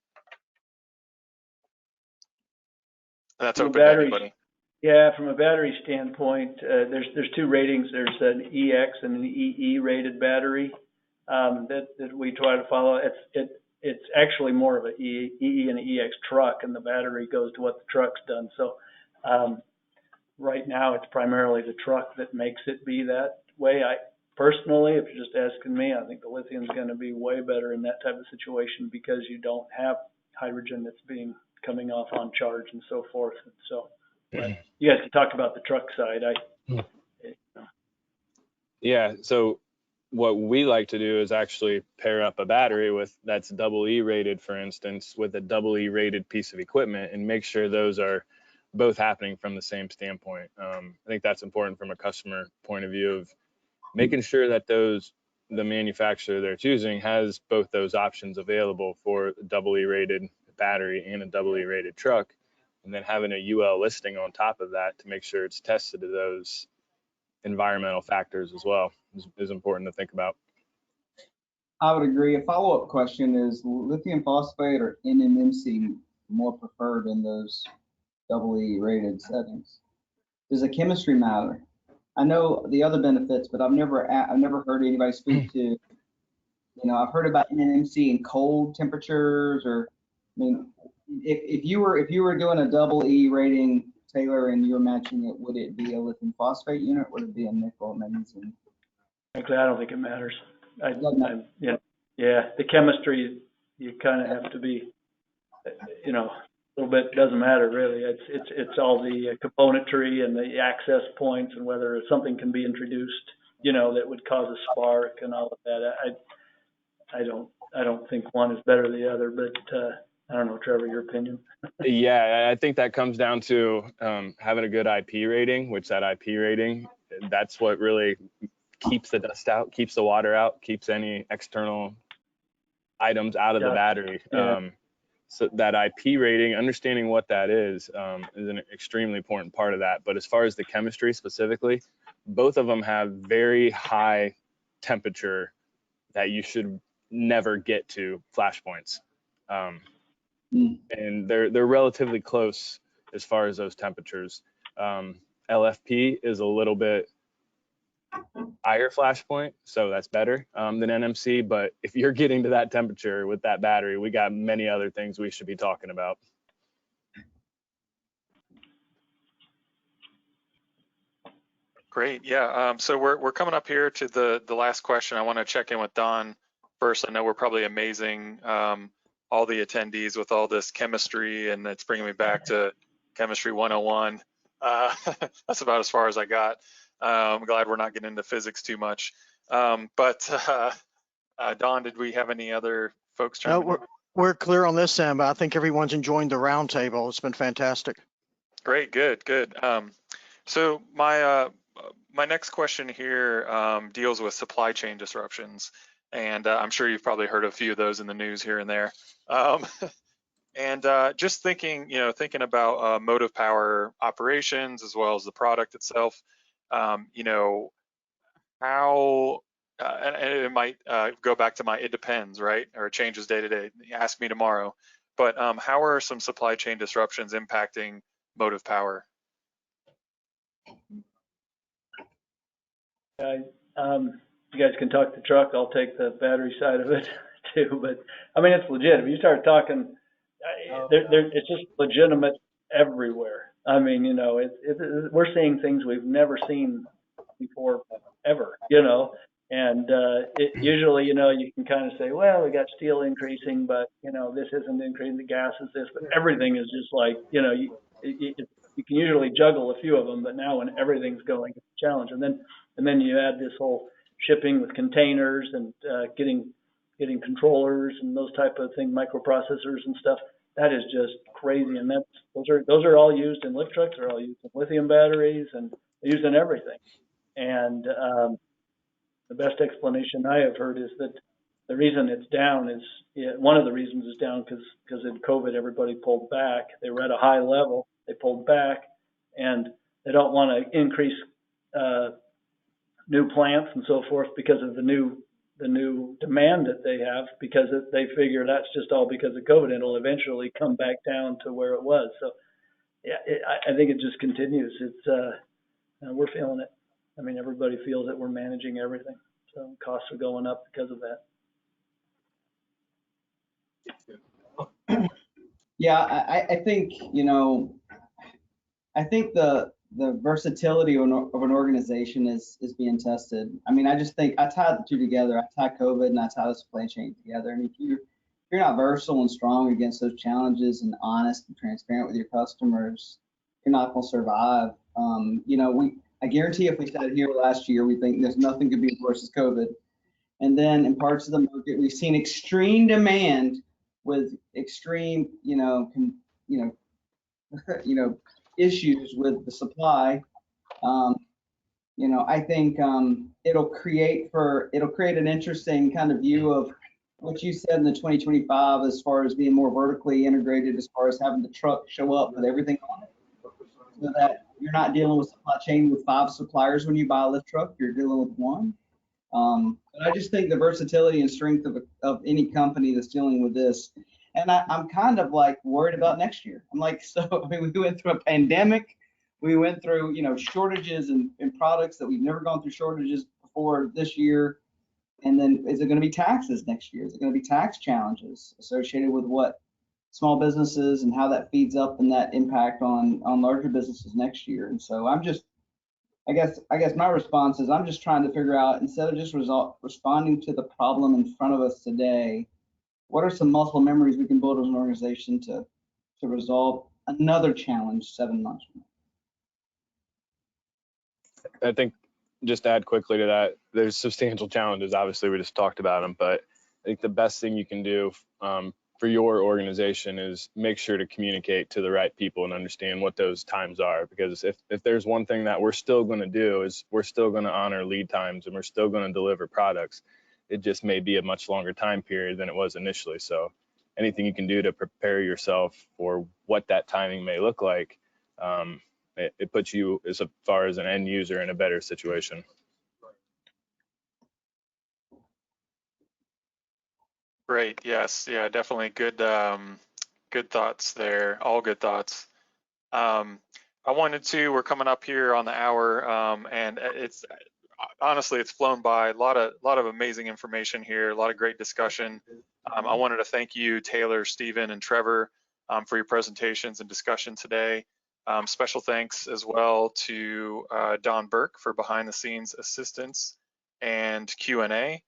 And that's open to anybody. Yeah, from a battery standpoint, there's two ratings. There's an EX and an EE rated battery that we try to follow. It's actually more of an EE and an EX truck, and the battery goes to what the truck's done. So right now, it's primarily the truck that makes it be that way. I personally, if you're just asking me, I think the lithium's going to be way better in that type of situation because you don't have hydrogen that's coming off on charge and so forth. And so, but you guys can talk about the truck side. Yeah. So what we like to do is actually pair up a battery that's EE rated, for instance, with a EE rated piece of equipment and make sure those are both happening from the same standpoint. I think that's important from a customer point of view of making sure that the manufacturer they're choosing has both those options available for a EE rated battery and a EE rated truck, and then having a UL listing on top of that to make sure it's tested to those environmental factors as well is important to think about. I would agree. A follow-up question is lithium phosphate or NMC more preferred in those EE rated settings? Does the chemistry matter? I know the other benefits, but I've never heard anybody speak to, I've heard about NMC in cold temperatures, or I mean, if you were doing a EE rating, Taylor, and you were matching it, would it be a lithium phosphate unit? Would it be a nickel magnesium? Frankly, I don't think it matters. Yeah, the chemistry, you kind of have to be, a little bit, doesn't matter really. It's all the componentry and the access points and whether something can be introduced, that would cause a spark and all of that. I don't think one is better than the other, but I don't know, Trevor, your opinion? Yeah, I think that comes down to having a good IP rating, which that IP rating, that's what really keeps the dust out, keeps the water out, keeps any external items out of the battery. Yeah. So that IP rating, understanding what that is an extremely important part of that. But as far as the chemistry specifically, both of them have very high temperature that you should never get to flash points. And they're relatively close as far as those temperatures. LFP is a little bit higher flash point, so that's better than NMC. But if you're getting to that temperature with that battery, we got many other things we should be talking about. Great. Yeah. So we're coming up here to the last question. I want to check in with Don first. I know we're probably amazing all the attendees with all this chemistry, and it's bringing me back to chemistry 101. That's about as far as I got. I'm glad we're not getting into physics too much. Don, did we have any other folks No, chiming in? we're clear on this end, but I think everyone's enjoying the roundtable. It's been fantastic. Great, good. So my next question here deals with supply chain disruptions, and I'm sure you've probably heard a few of those in the news here and there. And just thinking about motive power operations as well as the product itself, how, and it might go back to my it depends, right? Or it changes day to day. Ask me tomorrow. But how are some supply chain disruptions impacting motive power? You guys can talk the truck. I'll take the battery side of it too. But I mean, it's legit. If you start talking, it's just legitimate everywhere. I mean, we're seeing things we've never seen before ever, and usually, you can kind of say, well, we got steel increasing, but, this isn't increasing, the gas is this, but everything is just like, you can usually juggle a few of them, but now when everything's going, it's a challenge. And then you add this whole shipping with containers and getting controllers and those type of things, microprocessors and stuff. That is just crazy. And those are all used in lift trucks. They're all used in lithium batteries, and they're used in everything. And the best explanation I have heard is that the reason it's down is, one of the reasons it's down because in COVID everybody pulled back. They were at a high level, they pulled back, and they don't want to increase new plants and so forth because of the new demand that they have, because they figure that's just all because of COVID, and it'll eventually come back down to where it was. So yeah, I think it just continues. It's we're feeling it. I mean, everybody feels that we're managing everything, so costs are going up because of that. Yeah, I think I think the versatility of an organization is being tested. I mean, I just think I tie the two together. I tie COVID and I tie the supply chain together. And if you're not versatile and strong against those challenges and honest and transparent with your customers, you're not going to survive. I guarantee if we sat here last year, we think there's nothing could be worse as COVID. And then in parts of the market, we've seen extreme demand with extreme, issues with the supply. I think it'll create an interesting kind of view of what you said in the 2025 as far as being more vertically integrated, as far as having the truck show up with everything on it, so that you're not dealing with supply chain with 5 suppliers when you buy a lift truck, you're dealing with 1. But I just think the versatility and strength of any company that's dealing with this. And I'm kind of like worried about next year. I'm like, I mean, we went through a pandemic. We went through, shortages in products that we've never gone through shortages before this year. And then is it going to be taxes next year? Is it going to be tax challenges associated with what small businesses and how that feeds up and that impact on larger businesses next year? And so I guess my response is I'm just trying to figure out, instead of just responding to the problem in front of us today, what are some muscle memories we can build as an organization to resolve another challenge 7 months from now? I think just to add quickly to that, there's substantial challenges. Obviously, we just talked about them, but I think the best thing you can do for your organization is make sure to communicate to the right people and understand what those times are. Because if there's one thing that we're still going to do is we're still going to honor lead times and we're still going to deliver products. It just may be a much longer time period than it was initially. So anything you can do to prepare yourself for what that timing may look like, it puts you, as far as an end user, in a better situation. Great. Yes. Yeah. Definitely good. Good thoughts there. All good thoughts. We're coming up here on the hour, and honestly, it's flown by. A lot of amazing information here. A lot of great discussion. I wanted to thank you, Taylor, Stephen, and Trevor, for your presentations and discussion today. Special thanks as well to Don Burke for behind-the-scenes assistance and Q&A.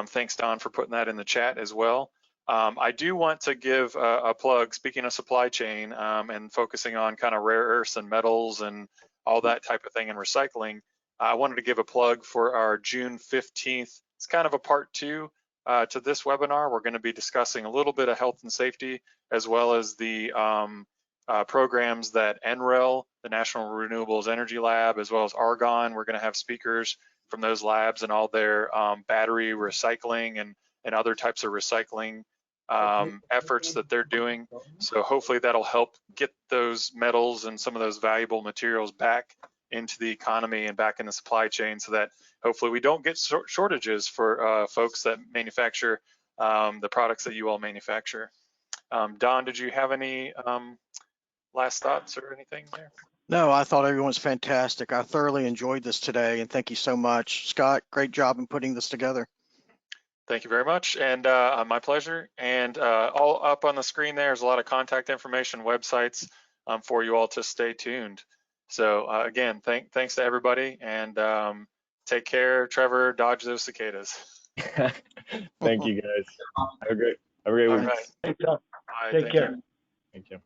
Thanks, Don, for putting that in the chat as well. I do want to give a plug, speaking of supply chain and focusing on kind of rare earths and metals and all that type of thing and recycling. I wanted to give a plug for our June 15th. It's kind of a part 2 to this webinar. We're going to be discussing a little bit of health and safety, as well as the programs that NREL, the National Renewables Energy Lab, as well as Argonne. We're going to have speakers from those labs and all their battery recycling and other types of recycling efforts that they're doing. So hopefully that'll help get those metals and some of those valuable materials back into the economy and back in the supply chain, so that hopefully we don't get shortages for folks that manufacture the products that you all manufacture. Don, did you have any last thoughts or anything there? No, I thought everyone's fantastic. I thoroughly enjoyed this today, and thank you so much. Scott, great job in putting this together. Thank you very much, and my pleasure. And all up on the screen there's a lot of contact information, websites for you all to stay tuned. So again, thanks to everybody, and take care. Trevor, dodge those cicadas. Thank you guys. Have a great All week. right. Thanks, Tom. Bye. Take Thank care. you. Thank you.